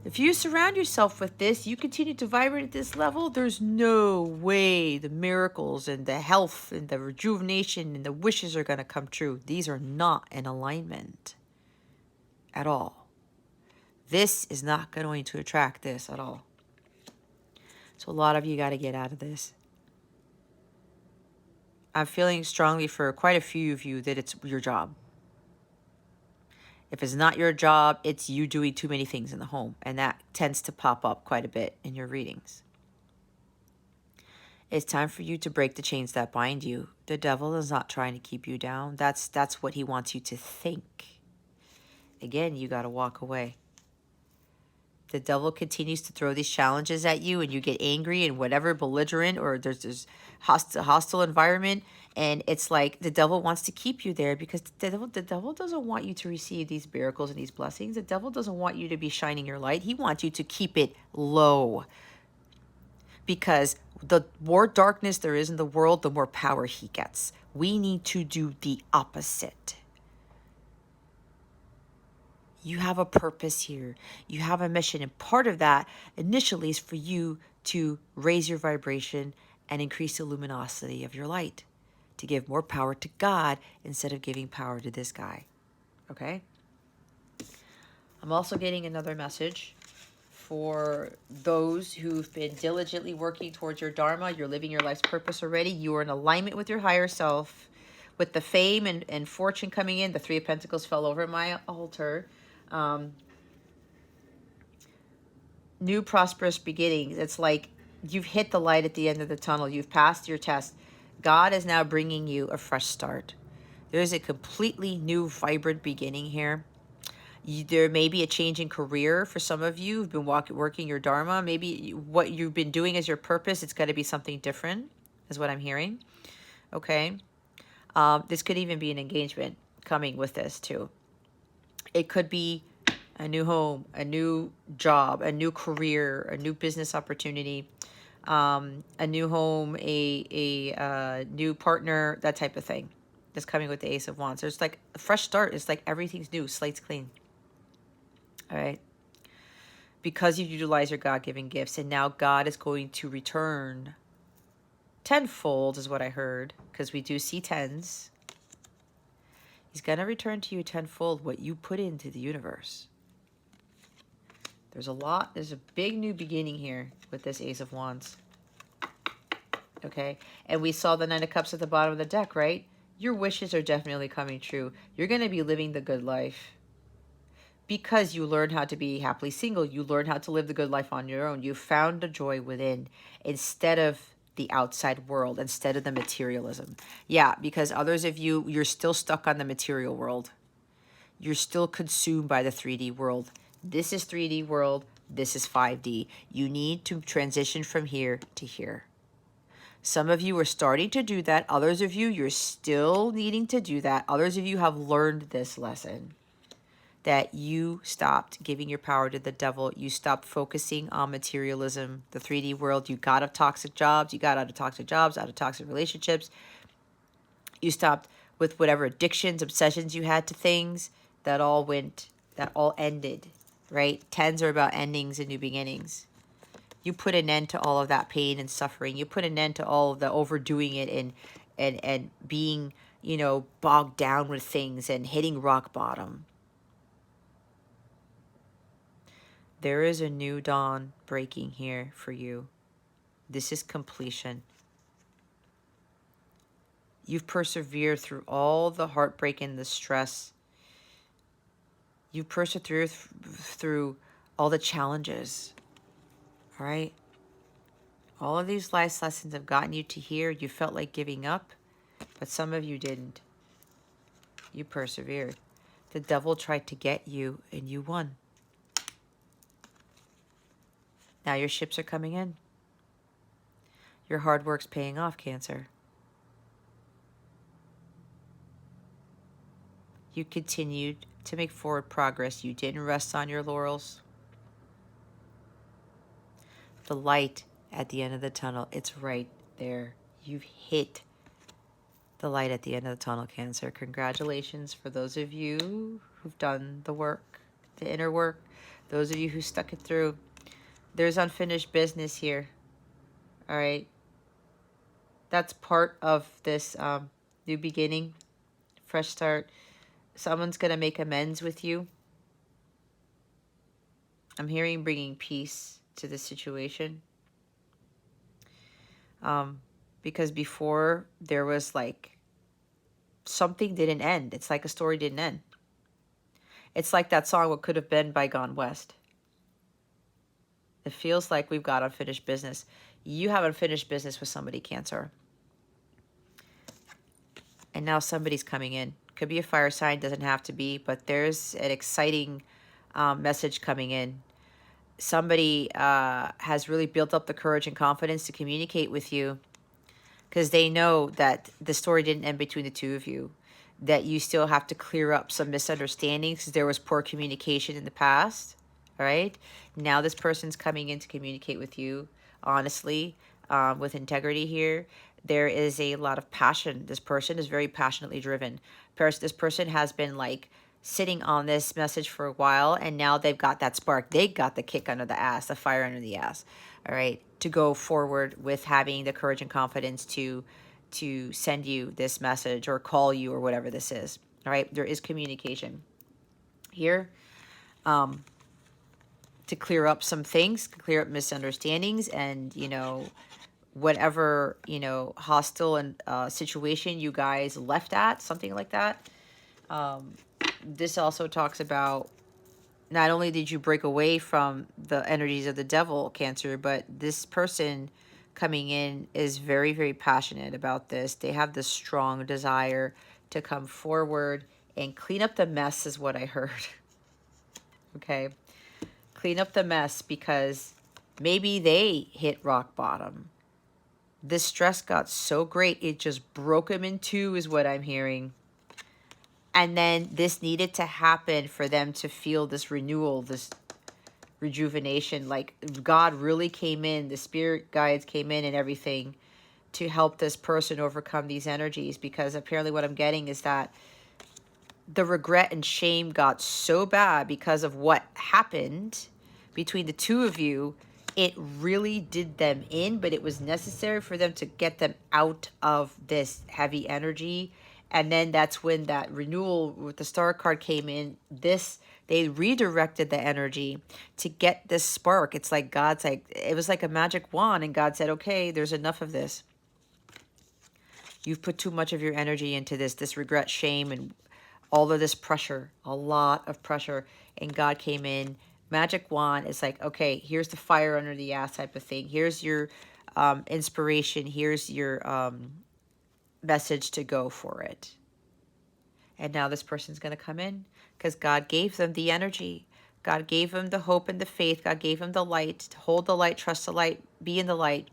If you surround yourself with this, you continue to vibrate at this level, there's no way the miracles and the health and the rejuvenation and the wishes are going to come true. These are not in alignment at all. This is not going to attract this at all. So a lot of you got to get out of this. I'm feeling strongly for quite a few of you that it's your job. If it's not your job, it's you doing too many things in the home. And that tends to pop up quite a bit in your readings. It's time for you to break the chains that bind you. The devil is not trying to keep you down. That's what he wants you to think. Again, you got to walk away. The devil continues to throw these challenges at you, and you get angry and whatever, belligerent, or there's this hostile environment. And it's like the devil wants to keep you there because the devil doesn't want you to receive these miracles and these blessings. The devil doesn't want you to be shining your light. He wants you to keep it low. Because the more darkness there is in the world, the more power he gets. We need to do the opposite. You have a purpose here. You have a mission. And part of that initially is for you to raise your vibration and increase the luminosity of your light, to give more power to God instead of giving power to this guy. Okay? I'm also getting another message for those who've been diligently working towards your Dharma. You're living your life's purpose already. You are in alignment with your higher self. With the fame and fortune coming in, the Three of Pentacles fell over my altar. New prosperous beginnings. It's like you've hit the light at the end of the tunnel. You've passed your test. God is now bringing you a fresh start. There's a completely new, vibrant beginning here. There may be a change in career for some of you who've been working your Dharma. Maybe what you've been doing as your purpose, it's got to be something different, is what I'm hearing. Okay. This could even be an engagement coming with this too. It could be a new home, a new job, a new career, a new business opportunity, a new home, a new partner, that type of thing. That's coming with the Ace of Wands. There's like a fresh start. It's like everything's new, slate's clean. All right. Because you utilize your God-given gifts, and now God is going to return tenfold, is what I heard, because we do see tens. He's going to return to you tenfold what you put into the universe. There's a big new beginning here with this Ace of Wands. Okay? And we saw the Nine of Cups at the bottom of the deck, right? Your wishes are definitely coming true. You're going to be living the good life. Because you learned how to be happily single. You learned how to live the good life on your own. You found the joy within instead of the outside world, instead of the materialism. Yeah, because others of you, you're still stuck on the material world. You're still consumed by the 3D world. This is 3D world. This is 5D. You need to transition from here to here. Some of you are starting to do that. Others of you, you're still needing to do that. Others of you have learned this lesson, that you stopped giving your power to the devil. You stopped focusing on materialism, the 3D world. You got out of toxic jobs. You got out of toxic jobs, out of toxic relationships. You stopped with whatever addictions, obsessions you had to things. That all ended, right? Tens are about endings and new beginnings. You put an end to all of that pain and suffering. You put an end to all of the overdoing it and being, bogged down with things and hitting rock bottom. There is a new dawn breaking here for you. This is completion. You've persevered through all the heartbreak and the stress. You've persevered through all the challenges. All right? All of these life lessons have gotten you to here. You felt like giving up, but some of you didn't. You persevered. The devil tried to get you, and you won. Now your ships are coming in. Your hard work's paying off, Cancer. You continued to make forward progress. You didn't rest on your laurels. The light at the end of the tunnel, it's right there. You've hit the light at the end of the tunnel, Cancer. Congratulations for those of you who've done the work, the inner work. Those of you who stuck it through. There's unfinished business here. All right. That's part of this new beginning, fresh start. Someone's going to make amends with you. I'm hearing bringing peace to the situation. Because before there was like something didn't end. It's like a story didn't end. It's like that song, What Could Have Been by Gone West. It feels like we've got unfinished business. You have unfinished business with somebody, Cancer. And now somebody's coming in. Could be a fire sign, doesn't have to be, but there's an exciting message coming in. Somebody has really built up the courage and confidence to communicate with you because they know that the story didn't end between the two of you, that you still have to clear up some misunderstandings because there was poor communication in the past. All right. Now this person's coming in to communicate with you honestly, with integrity here. There is a lot of passion. This person is very passionately driven. This person has been like sitting on this message for a while, and now they've got that spark. They got the kick under the ass, the fire under the ass. All right. To go forward with having the courage and confidence to send you this message or call you or whatever this is. All right. There is communication here. To clear up some things, clear up misunderstandings, and, whatever, hostile and situation you guys left at, something like that. This also talks about not only did you break away from the energies of the devil, Cancer, but this person coming in is very, very passionate about this. They have this strong desire to come forward and clean up the mess is what I heard. Okay. Clean up the mess because maybe they hit rock bottom. This stress got so great, it just broke them in two is what I'm hearing. And then this needed to happen for them to feel this renewal, this rejuvenation. Like God really came in, the spirit guides came in and everything to help this person overcome these energies. Because apparently what I'm getting is that the regret and shame got so bad because of what happened between the two of you. It really did them in, but it was necessary for them to get them out of this heavy energy. And then that's when that renewal with the star card came in. They redirected the energy to get this spark. It's like God's like, it was like a magic wand, and God said, okay, there's enough of this. You've put too much of your energy into this regret, shame, and all of this pressure, a lot of pressure. And God came in, magic wand. It's like, okay, here's the fire under the ass type of thing. Here's your inspiration. Here's your message to go for it. And now this person's going to come in because God gave them the energy. God gave them the hope and the faith. God gave them the light. To hold the light, trust the light, be in the light.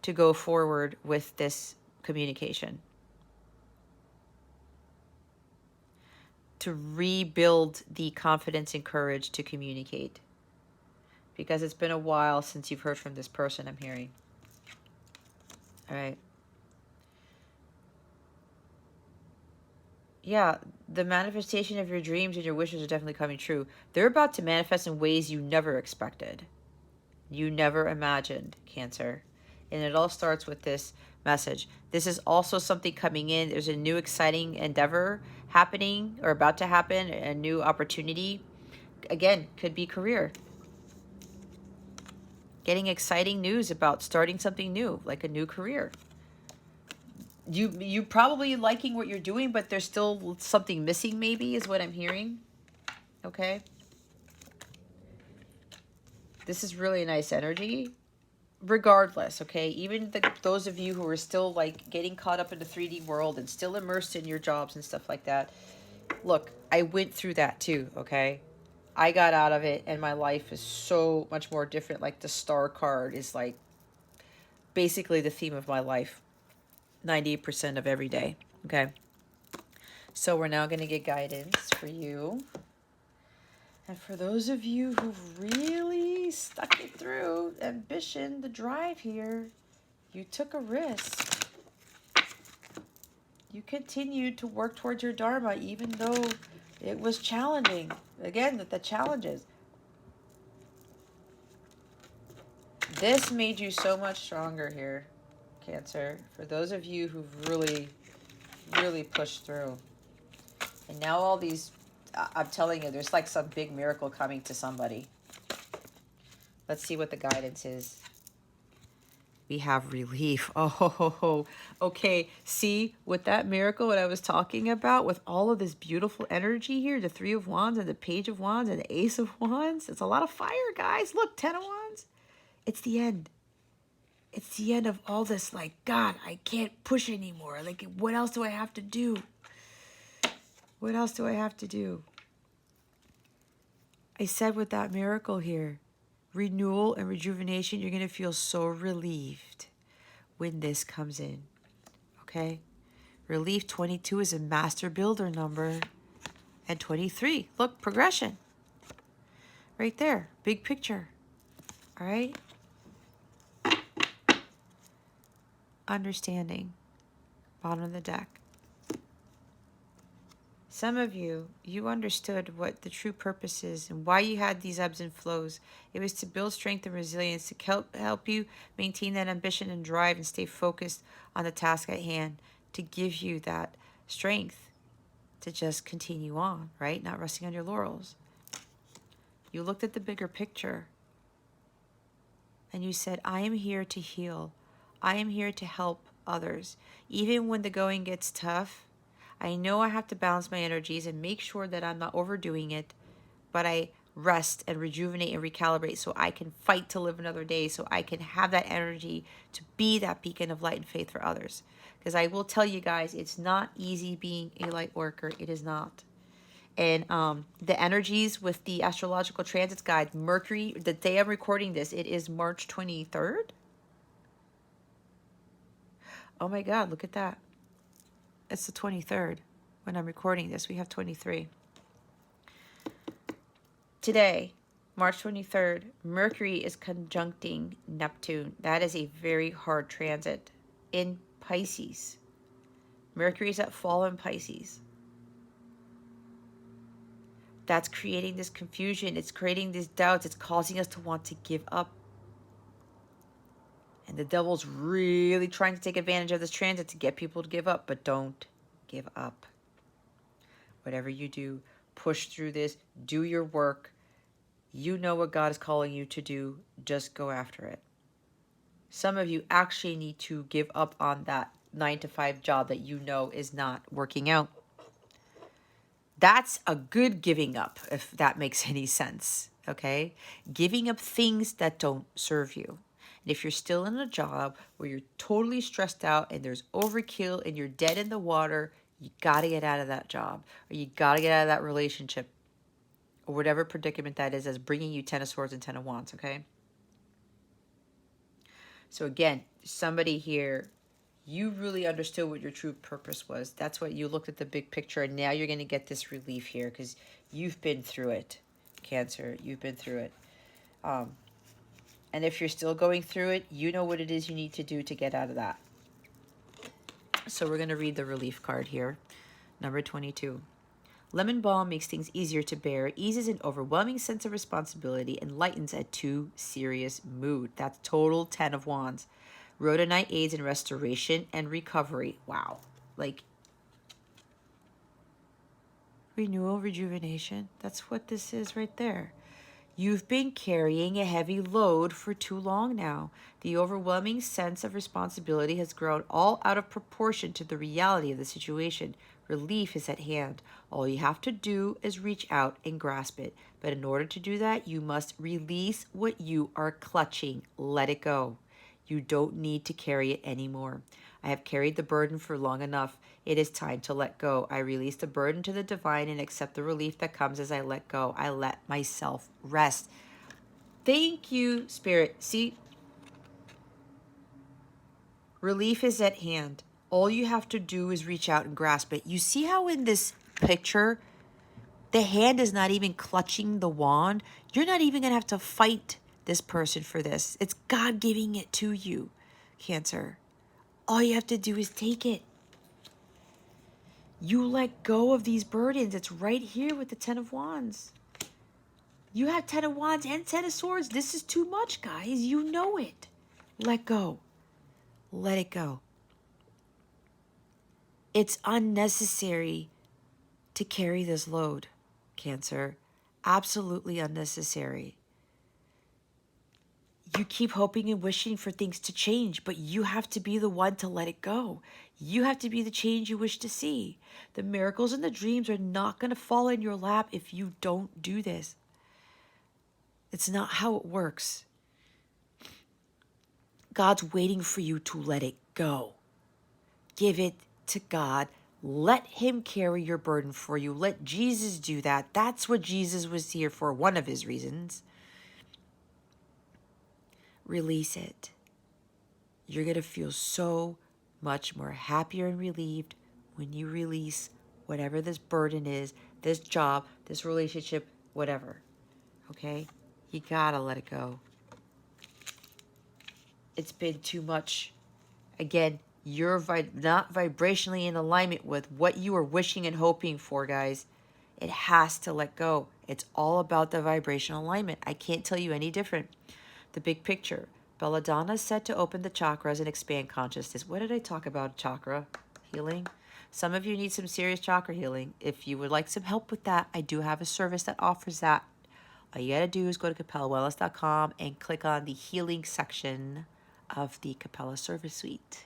to go forward with this communication. To rebuild the confidence and courage to communicate. Because it's been a while since you've heard from this person, I'm hearing. All right. Yeah, the manifestation of your dreams and your wishes are definitely coming true. They're about to manifest in ways you never expected. You never imagined, Cancer. And it all starts with this message. This is also something coming in. There's a new exciting endeavor happening or about to happen, a new opportunity. Again, could be career. Getting exciting news about starting something new, like a new career. You probably liking what you're doing, but there's still something missing, maybe, is what I'm hearing. Okay. This is really nice energy. Regardless, okay, even those of you who are still like getting caught up in the 3D world and still immersed in your jobs and stuff like that, look, I went through that too, okay? I got out of it and my life is so much more different. Like the star card is like basically the theme of my life 98% of every day, okay? So we're now going to get guidance for you. And for those of you who've really stuck it through, ambition, the drive here, you took a risk. You continued to work towards your Dharma even though it was challenging. Again, the challenges. This made you so much stronger here, Cancer. For those of you who've really, really pushed through. And now all these, I'm telling you, there's like some big miracle coming to somebody. Let's see what the guidance is. We have relief. Oh, okay. See, with that miracle, what I was talking about, with all of this beautiful energy here, the 3 of Wands and the Page of Wands and the Ace of Wands, it's a lot of fire, guys. Look, 10 of Wands. It's the end. It's the end of all this, like, God, I can't push anymore. Like, what else do I have to do? What else do I have to do? I said with that miracle here, renewal and rejuvenation, you're going to feel so relieved when this comes in, okay? Relief 22 is a master builder number. And 23, look, progression. Right there, big picture, all right? Understanding, bottom of the deck. Some of you, you understood what the true purpose is and why you had these ebbs and flows. It was to build strength and resilience, to help you maintain that ambition and drive and stay focused on the task at hand, to give you that strength to just continue on, right? Not resting on your laurels. You looked at the bigger picture and you said, I am here to heal. I am here to help others. Even when the going gets tough, I know I have to balance my energies and make sure that I'm not overdoing it, but I rest and rejuvenate and recalibrate so I can fight to live another day, so I can have that energy to be that beacon of light and faith for others. Because I will tell you guys, it's not easy being a light worker. It is not. And the energies with the astrological transits guide, Mercury, the day I'm recording this, it is March 23rd. Oh my God, look at that. It's the 23rd when I'm recording this. We have 23. Today, March 23rd, Mercury is conjuncting Neptune. That is a very hard transit in Pisces. Mercury is at fall in Pisces. That's creating this confusion. It's creating these doubts. It's causing us to want to give up. And the devil's really trying to take advantage of this transit to get people to give up. But don't give up. Whatever you do, push through this. Do your work. You know what God is calling you to do. Just go after it. Some of you actually need to give up on that 9-to-5 job that you know is not working out. That's a good giving up, if that makes any sense, okay? Giving up things that don't serve you. And if you're still in a job where you're totally stressed out and there's overkill and you're dead in the water, you got to get out of that job, or you got to get out of that relationship, or whatever predicament that is that's bringing you 10 of Swords and 10 of Wands, okay? So again, somebody here, you really understood what your true purpose was. That's what you looked at the big picture, and now you're going to get this relief here because you've been through it, Cancer. You've been through it. And if you're still going through it, you know what it is you need to do to get out of that. So we're going to read the relief card here. Number 22. Lemon balm makes things easier to bear, eases an overwhelming sense of responsibility, and lightens a too serious mood. That's total 10 of wands. Rhodonite aids in restoration and recovery. Wow. Like, renewal, rejuvenation. That's what this is right there. You've been carrying a heavy load for too long now. The overwhelming sense of responsibility has grown all out of proportion to the reality of the situation. Relief is at hand. All you have to do is reach out and grasp it. But in order to do that, you must release what you are clutching. Let it go. You don't need to carry it anymore. I have carried the burden for long enough. It is time to let go. I release the burden to the divine and accept the relief that comes as I let go. I let myself rest. Thank you, Spirit. See, relief is at hand. All you have to do is reach out and grasp it. You see how in this picture, the hand is not even clutching the wand? You're not even going to have to fight this person for this. It's God giving it to you, Cancer. All you have to do is take it. You let go of these burdens. It's right here with the 10 of wands. You have 10 of wands and 10 of swords. This is too much, guys. You know it. Let go. Let it go. It's unnecessary to carry this load, Cancer. Absolutely unnecessary. You keep hoping and wishing for things to change, but you have to be the one to let it go. You have to be the change you wish to see. The miracles and the dreams are not going to fall in your lap if you don't do this. It's not how it works. God's waiting for you to let it go. Give it to God. Let him carry your burden for you. Let Jesus do that. That's what Jesus was here for, one of his reasons. Release it. You're going to feel so much more happier and relieved when you release whatever this burden is, this job, this relationship, whatever. Okay? You got to let it go. It's been too much. Again, you're not vibrationally in alignment with what you are wishing and hoping for, guys. It has to let go. It's all about the vibrational alignment. I can't tell you any different. The big picture. Belladonna is set to open the chakras and expand consciousness. What did I talk about? Chakra healing? Some of you need some serious chakra healing. If you would like some help with that, I do have a service that offers that. All you got to do is go to CapellaWellness.com and click on the healing section of the Capella Service Suite.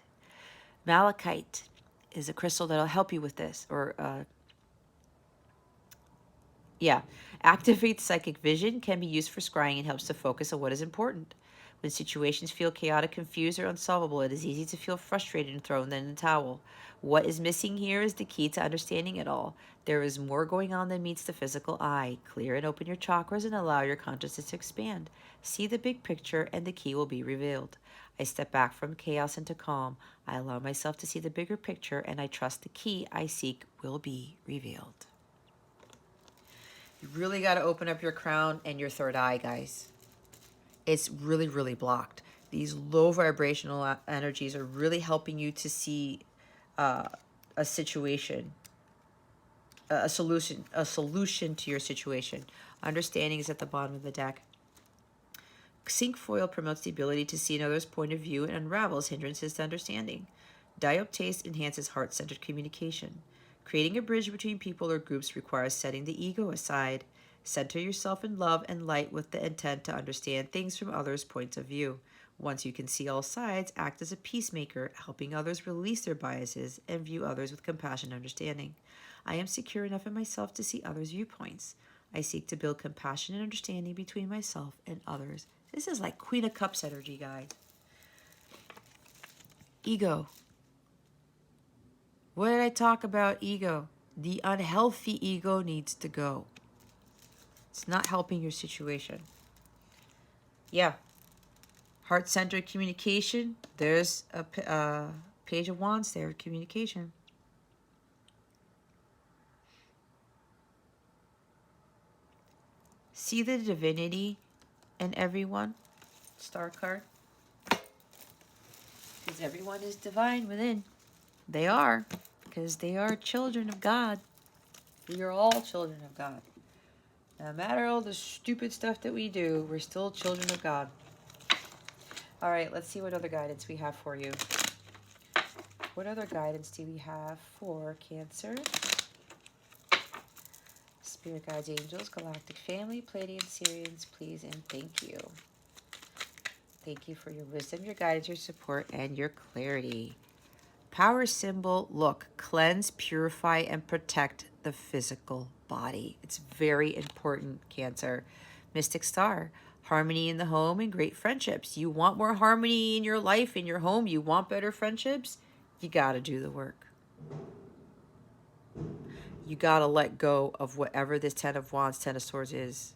Malachite is a crystal that'll help you with this. Activates psychic vision, can be used for scrying, and helps to focus on what is important. When situations feel chaotic, confused, or unsolvable, it is easy to feel frustrated and thrown in the towel. What is missing here is the key to understanding it all. There is more going on than meets the physical eye. Clear and open your chakras and allow your consciousness to expand. See the big picture and the key will be revealed. I step back from chaos into calm. I allow myself to see the bigger picture and I trust the key I seek will be revealed. You really got to open up your crown and your third eye, guys. It's really, really blocked. These low vibrational energies are really helping you to see a situation, a solution to your situation. Understanding is at the bottom of the deck. Cinquefoil promotes the ability to see another's point of view and unravels hindrances to understanding. Dioptase enhances heart-centered communication. Creating a bridge between people or groups requires setting the ego aside. Center yourself in love and light with the intent to understand things from others' points of view. Once you can see all sides, act as a peacemaker, helping others release their biases and view others with compassion and understanding. I am secure enough in myself to see others' viewpoints. I seek to build compassion and understanding between myself and others. This is like Queen of Cups energy, guys. Ego. What did I talk about? Ego. The unhealthy ego needs to go. It's not helping your situation. Yeah. Heart-centered communication. There's a page of wands there, communication. See the divinity in everyone. Star card. Because everyone is divine within. They are. Because they are children of God. We are all children of God. No matter all the stupid stuff that we do, we're still children of God. All right, let's see what other guidance we have for you. What other guidance do we have for Cancer? Spirit guides, angels, galactic family, Pleiadians, Sirians, please and thank you. Thank you for your wisdom, your guidance, your support, and your clarity. Power symbol, look, cleanse, purify, and protect the physical body. It's very important, Cancer. Mystic star, harmony in the home and great friendships. You want more harmony in your life, in your home, you want better friendships, you got to do the work. You got to let go of whatever this Ten of Wands, Ten of Swords is.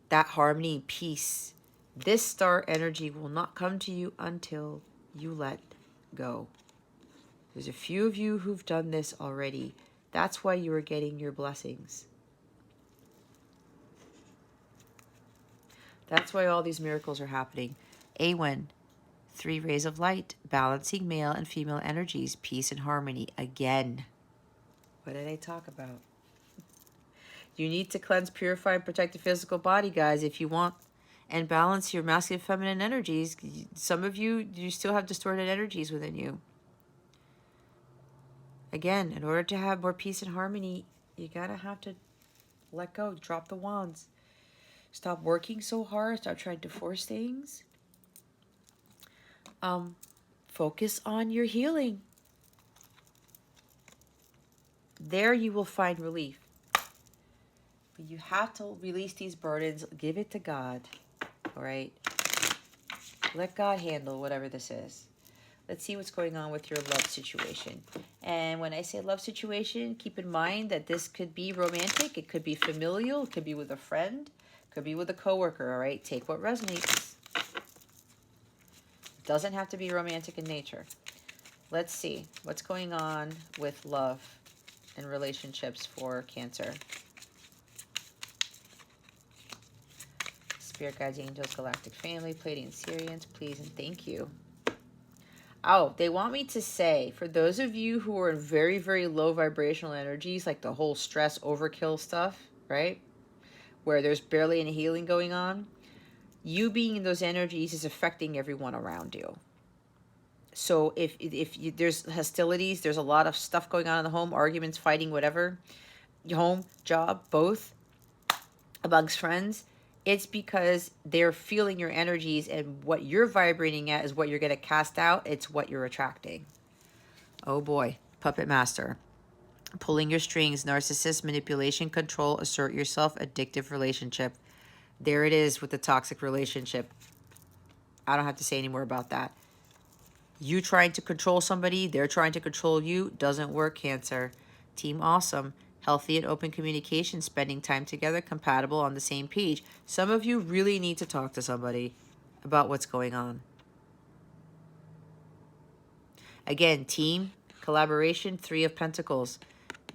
That harmony, peace, this star energy will not come to you until you let go. There's a few of you who've done this already. That's why you are getting your blessings. That's why all these miracles are happening. Awen, 3 rays of light, balancing male and female energies, peace and harmony. Again, what did I talk about? You need to cleanse, purify, and protect the physical body, guys, if you want, and balance your masculine and feminine energies. Some of you, you still have distorted energies within you. Again, in order to have more peace and harmony, you gotta have to let go, drop the wands. Stop working so hard, stop trying to force things. Focus on your healing. There you will find relief. But you have to release these burdens, give it to God, all right? Let God handle whatever this is. Let's see what's going on with your love situation. And when I say love situation, keep in mind that this could be romantic, it could be familial, it could be with a friend, it could be with a coworker, all right? Take what resonates. It doesn't have to be romantic in nature. Let's see what's going on with love and relationships for Cancer. Spirit guides, angels, galactic family, Pleiadians, Sirians, please and thank you. Oh, they want me to say, for those of you who are in very, very low vibrational energies, like the whole stress overkill stuff, right? Where there's barely any healing going on, you being in those energies is affecting everyone around you. So if there's hostilities, there's a lot of stuff going on in the home, arguments, fighting, whatever, home, job, both, amongst friends, it's because they're feeling your energies, and what you're vibrating at is what you're going to cast out. It's what you're attracting. Oh boy, puppet master. Pulling your strings, narcissist, manipulation, control, assert yourself, addictive relationship. There it is with the toxic relationship. I don't have to say any more about that. You trying to control somebody, they're trying to control you, doesn't work, Cancer. Team awesome. Healthy and open communication, spending time together, compatible, on the same page. Some of you really need to talk to somebody about what's going on. Again, team, collaboration, 3 of Pentacles.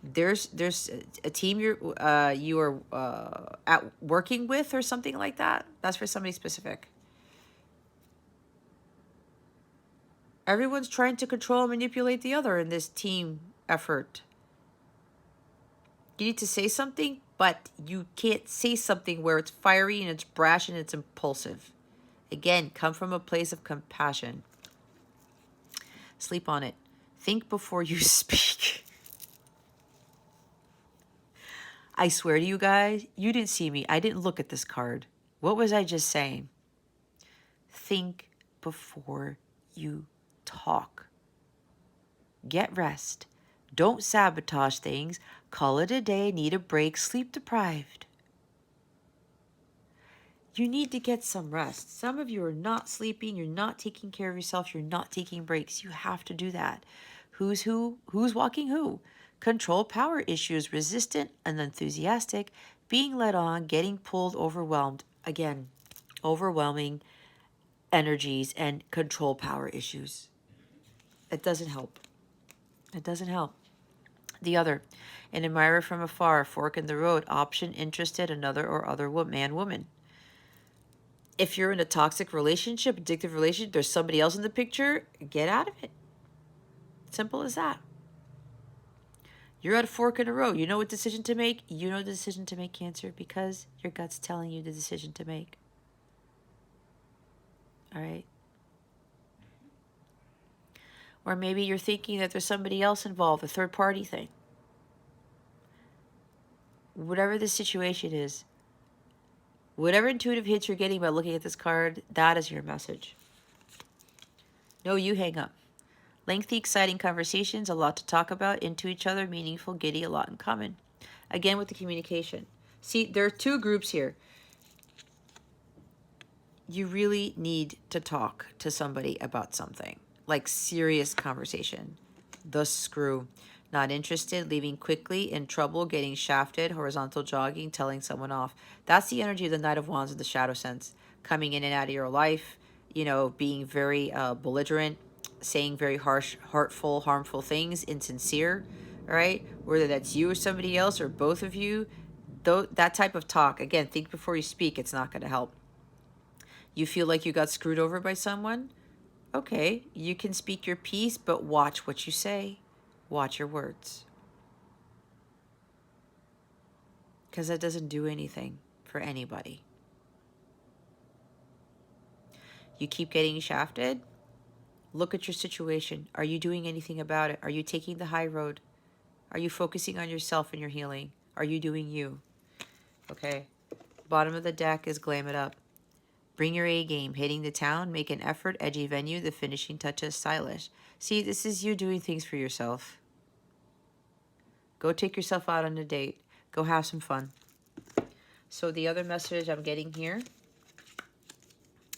There's a team you are at working with or something like that. That's for somebody specific. Everyone's trying to control and manipulate the other in this team effort. You need to say something, but you can't say something where it's fiery and it's brash and it's impulsive. Again, come from a place of compassion. Sleep on it. Think before you speak. I swear to you guys, you didn't see me. I didn't look at this card. What was I just saying? Think before you talk. Get rest. Don't sabotage things. Call it a day. Need a break. Sleep deprived. You need to get some rest. Some of you are not sleeping. You're not taking care of yourself. You're not taking breaks. You have to do that. Who's who? Who's walking who? Control, power issues, resistant and enthusiastic, being led on, getting pulled, overwhelmed. Again, overwhelming energies and control power issues. It doesn't help. It doesn't help. The other, an admirer from afar, fork in the road, option, interested, another or other man, woman. If you're in a toxic relationship, addictive relationship, there's somebody else in the picture, get out of it. Simple as that. You're at a fork in the road. You know what decision to make? You know the decision to make, Cancer, because your gut's telling you the decision to make. All right? Or maybe you're thinking that there's somebody else involved, a third party thing. Whatever the situation is, whatever intuitive hits you're getting by looking at this card, that is your message. No, you hang up. Lengthy, exciting conversations, a lot to talk about, into each other, meaningful, giddy, a lot in common. Again, with the communication. See, there are two groups here. You really need to talk to somebody about something, like serious conversation. The screw. Not interested, leaving quickly, in trouble, getting shafted, horizontal jogging, telling someone off. That's the energy of the Knight of Wands in the shadow sense. Coming in and out of your life, being very belligerent, saying very harsh, hurtful, harmful things, insincere, all right? Whether that's you or somebody else or both of you, that type of talk, again, think before you speak, it's not going to help. You feel like you got screwed over by someone? Okay, you can speak your piece, but watch what you say. Watch your words. Because that doesn't do anything for anybody. You keep getting shafted? Look at your situation. Are you doing anything about it? Are you taking the high road? Are you focusing on yourself and your healing? Are you doing you? Okay. Bottom of the deck is glam it up. Bring your A game. Hitting the town. Make an effort. Edgy venue. The finishing touches. Stylish. See, this is you doing things for yourself. Go take yourself out on a date. Go have some fun. So the other message I'm getting here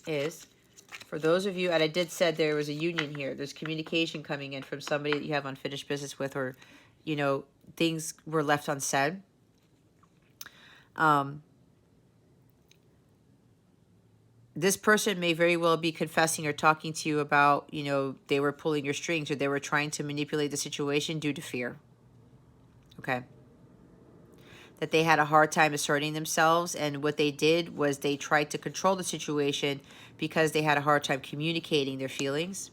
is, for those of you, and I did said there was a union here. There's communication coming in from somebody that you have unfinished business with, or, things were left unsaid. This person may very well be confessing or talking to you about, they were pulling your strings or they were trying to manipulate the situation due to fear. Okay. That they had a hard time asserting themselves, and what they did was they tried to control the situation because they had a hard time communicating their feelings.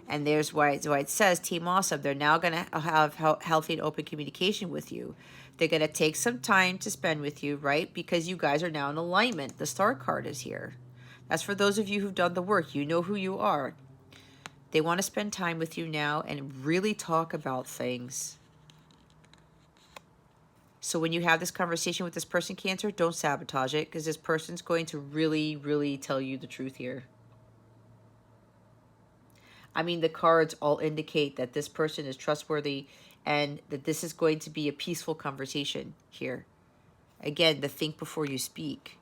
And there's why it says, Team Awesome, they're now going to have healthy and open communication with you. They're going to take some time to spend with you, right? Because you guys are now in alignment. The Star card is here. That's for those of you who've done the work. You know who you are. They want to spend time with you now and really talk about things. So when you have this conversation with this person, Cancer, don't sabotage it, because this person's going to really, really tell you the truth here. I mean, the cards all indicate that this person is trustworthy and that this is going to be a peaceful conversation here. Again, the think before you speak.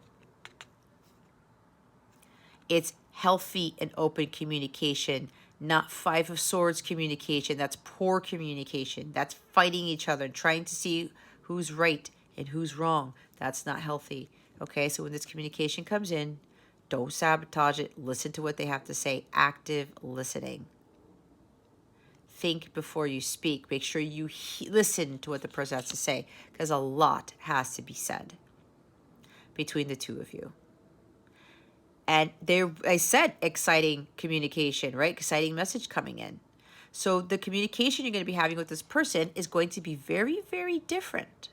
It's healthy and open communication, not Five of Swords communication. That's poor communication. That's fighting each other and trying to see who's right and who's wrong. That's not healthy. Okay, so when this communication comes in, don't sabotage it. Listen to what they have to say. Active listening. Think before you speak. Make sure you listen to what the person has to say, because a lot has to be said between the two of you. And I said exciting communication, right? Exciting message coming in. So the communication you're going to be having with this person is going to be very, very different.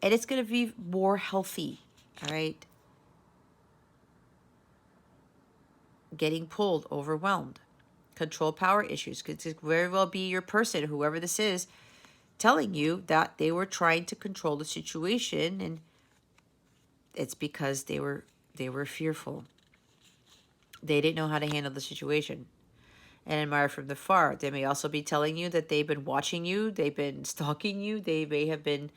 And it's going to be more healthy, all right? Getting pulled, overwhelmed. Control power issues. Could very well be your person, whoever this is, telling you that they were trying to control the situation, and it's because they were fearful. They didn't know how to handle the situation. And admire from the far. They may also be telling you that they've been watching you, they've been stalking you, they may have been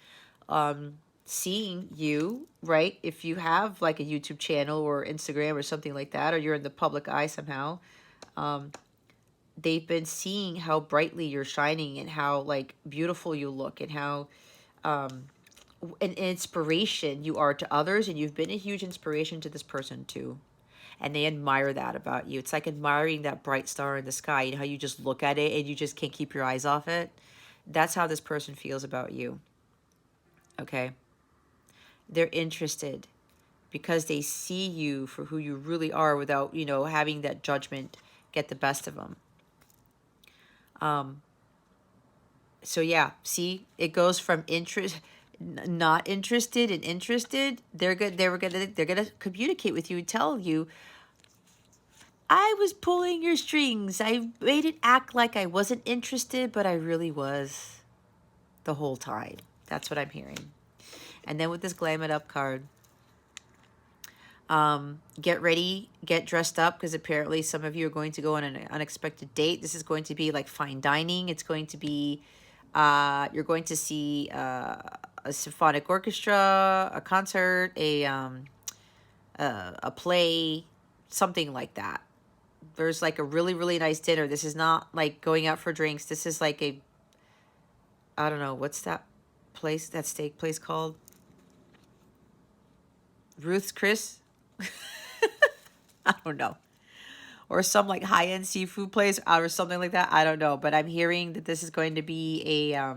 seeing you, right? If you have like a YouTube channel or Instagram or something like that, or you're in the public eye somehow, they've been seeing how brightly you're shining and how like beautiful you look and how an inspiration you are to others, and you've been a huge inspiration to this person too. and they admire that about you. It's like admiring that bright star in the sky. You know how you just look at it and you just can't keep your eyes off it? That's how this person feels about you. Okay? They're interested because they see you for who you really are without, you know, having that judgment get the best of them. So yeah, see, it goes from interest, not interested and interested. They're good. They're gonna communicate with you and tell you, I was pulling your strings. I made it act like I wasn't interested, but I really was the whole time. That's what I'm hearing. And then with this Glam It Up card, get ready, get dressed up, because apparently some of you are going to go on an unexpected date. This is going to be like fine dining. It's going to be, you're going to see a symphonic orchestra, a concert, a play, something like that. There's like a really, really nice dinner. This is not like going out for drinks. This is like a, I don't know, what's that place, that steak place called? Ruth's Chris? I don't know. Or some like high-end seafood place or something like that. I don't know. But I'm hearing that this is going to be a,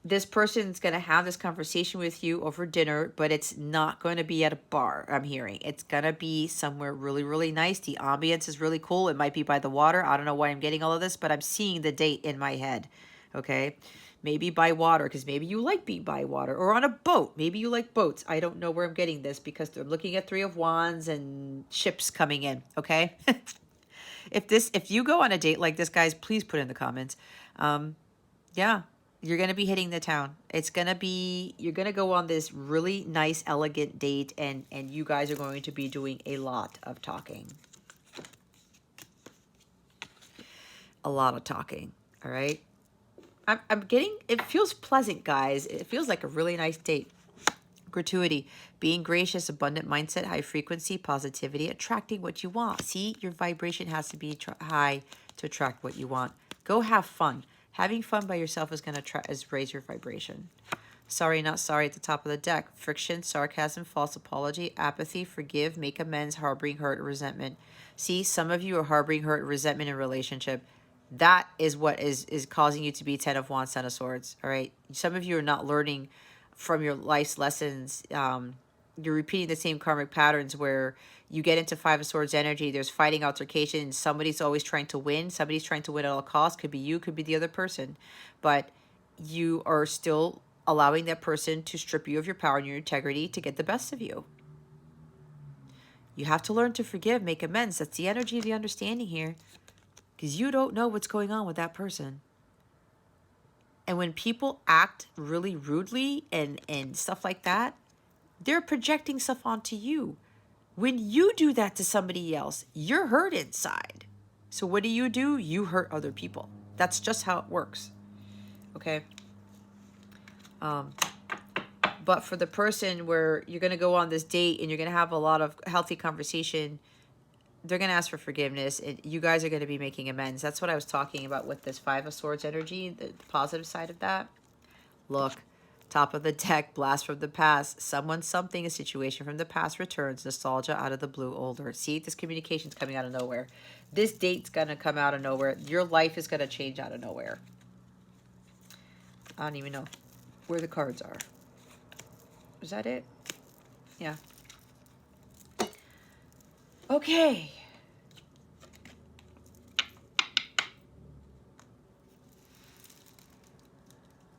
this person's going to have this conversation with you over dinner, but it's not going to be at a bar, I'm hearing. It's going to be somewhere really, really nice. The ambience is really cool. It might be by the water. I don't know why I'm getting all of this, but I'm seeing the date in my head. Okay? Maybe by water, because maybe you like being by water, or on a boat. Maybe you like boats. I don't know where I'm getting this because they're looking at Three of Wands and ships coming in. Okay? If you go on a date like this, guys, please put in the comments. Yeah, you're going to be hitting the town. It's going to be, you're going to go on this really nice, elegant date, and you guys are going to be doing a lot of talking. A lot of talking, all right? I'm getting, it feels pleasant, guys. It feels like a really nice date. Gratuity, being gracious, abundant mindset, high frequency, positivity, attracting what you want. See, your vibration has to be high to attract what you want. Go have fun. Having fun by yourself is going to raise your vibration. Sorry, not sorry at the top of the deck. Friction, sarcasm, false apology, apathy, forgive, make amends, harboring hurt, resentment. See, some of you are harboring hurt, resentment in a relationship. That is what is causing you to be 10 of Wands, 10 of Swords, all right? Some of you are not learning from your life's lessons. You're repeating the same karmic patterns where you get into Five of Swords energy. There's fighting, altercation. Somebody's always trying to win. Somebody's trying to win at all costs. Could be you, could be the other person. But you are still allowing that person to strip you of your power and your integrity to get the best of you. You have to learn to forgive, make amends. That's the energy of the understanding here. Because you don't know what's going on with that person. And when people act really rudely and stuff like that, they're projecting stuff onto you. When you do that to somebody else, you're hurt inside. So what do? You hurt other people. That's just how it works. Okay? But for the person where you're going to go on this date and you're going to have a lot of healthy conversation, they're going to ask for forgiveness. You guys are going to be making amends. That's what I was talking about with this Five of Swords energy, the positive side of that. Look, top of the deck, blast from the past. Someone, something, a situation from the past returns. Nostalgia out of the blue, older. See, this communication's coming out of nowhere. This date's going to come out of nowhere. Your life is going to change out of nowhere. I don't even know where the cards are. Is that it? Yeah. Okay.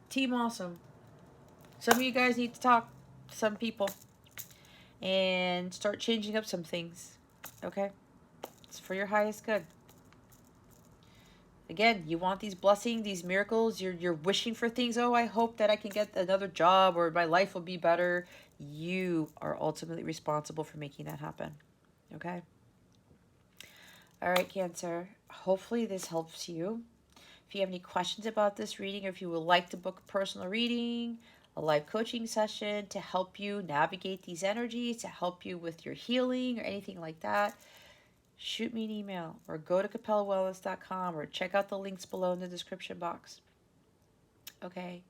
Team Awesome. Some of you guys need to talk to some people and start changing up some things. Okay? It's for your highest good. Again, you want these blessings, these miracles. You're wishing for things. Oh, I hope that I can get another job or my life will be better. You are ultimately responsible for making that happen. Okay? All right, Cancer. Hopefully this helps you. If you have any questions about this reading, or if you would like to book a personal reading, a live coaching session to help you navigate these energies, to help you with your healing or anything like that, shoot me an email or go to capellawellness.com or check out the links below in the description box. Okay.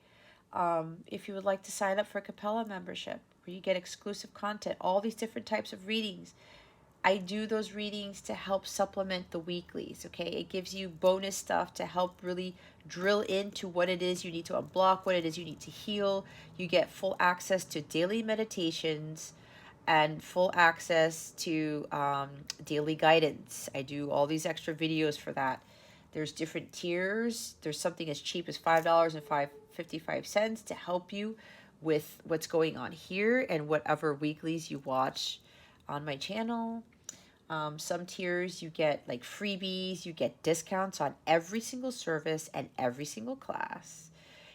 If you would like to sign up for a Capella membership where you get exclusive content, all these different types of readings, I do those readings to help supplement the weeklies, okay? It gives you bonus stuff to help really drill into what it is you need to unblock, what it is you need to heal. You get full access to daily meditations and full access to daily guidance. I do all these extra videos for that. There's different tiers. There's something as cheap as $5.55 to help you with what's going on here and whatever weeklies you watch on my channel. Some tiers you get like freebies, you get discounts on every single service and every single class.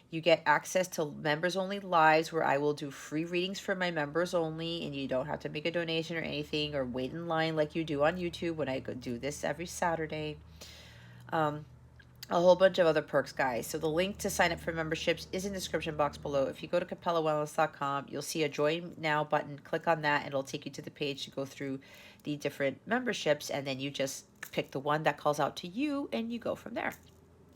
You get access to members only lives where I will do free readings for my members only, and you don't have to make a donation or anything or wait in line like you do on YouTube when I go do this every Saturday. A whole bunch of other perks, guys. So the link to sign up for memberships is in the description box below. If you go to capellawellness.com, you'll see a join now button. Click on that and it'll take you to the page to go through the different memberships, and then you just pick the one that calls out to you and you go from there.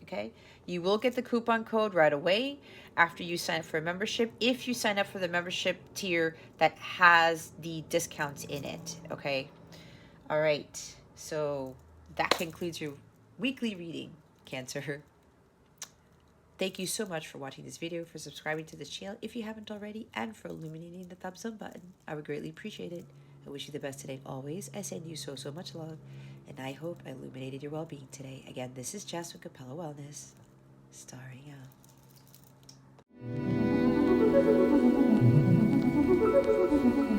Okay, you will get the coupon code right away after you sign up for a membership, if you sign up for the membership tier that has the discounts in it. Okay, all right, so that concludes your weekly reading, Cancer. Thank you so much for watching this video, for subscribing to this channel if you haven't already, and for illuminating the thumbs up button. I would greatly appreciate it. I wish you the best today always. I send you so much love, and I hope I illuminated your well-being today. Again, this is Jess with Capella Wellness, starring out.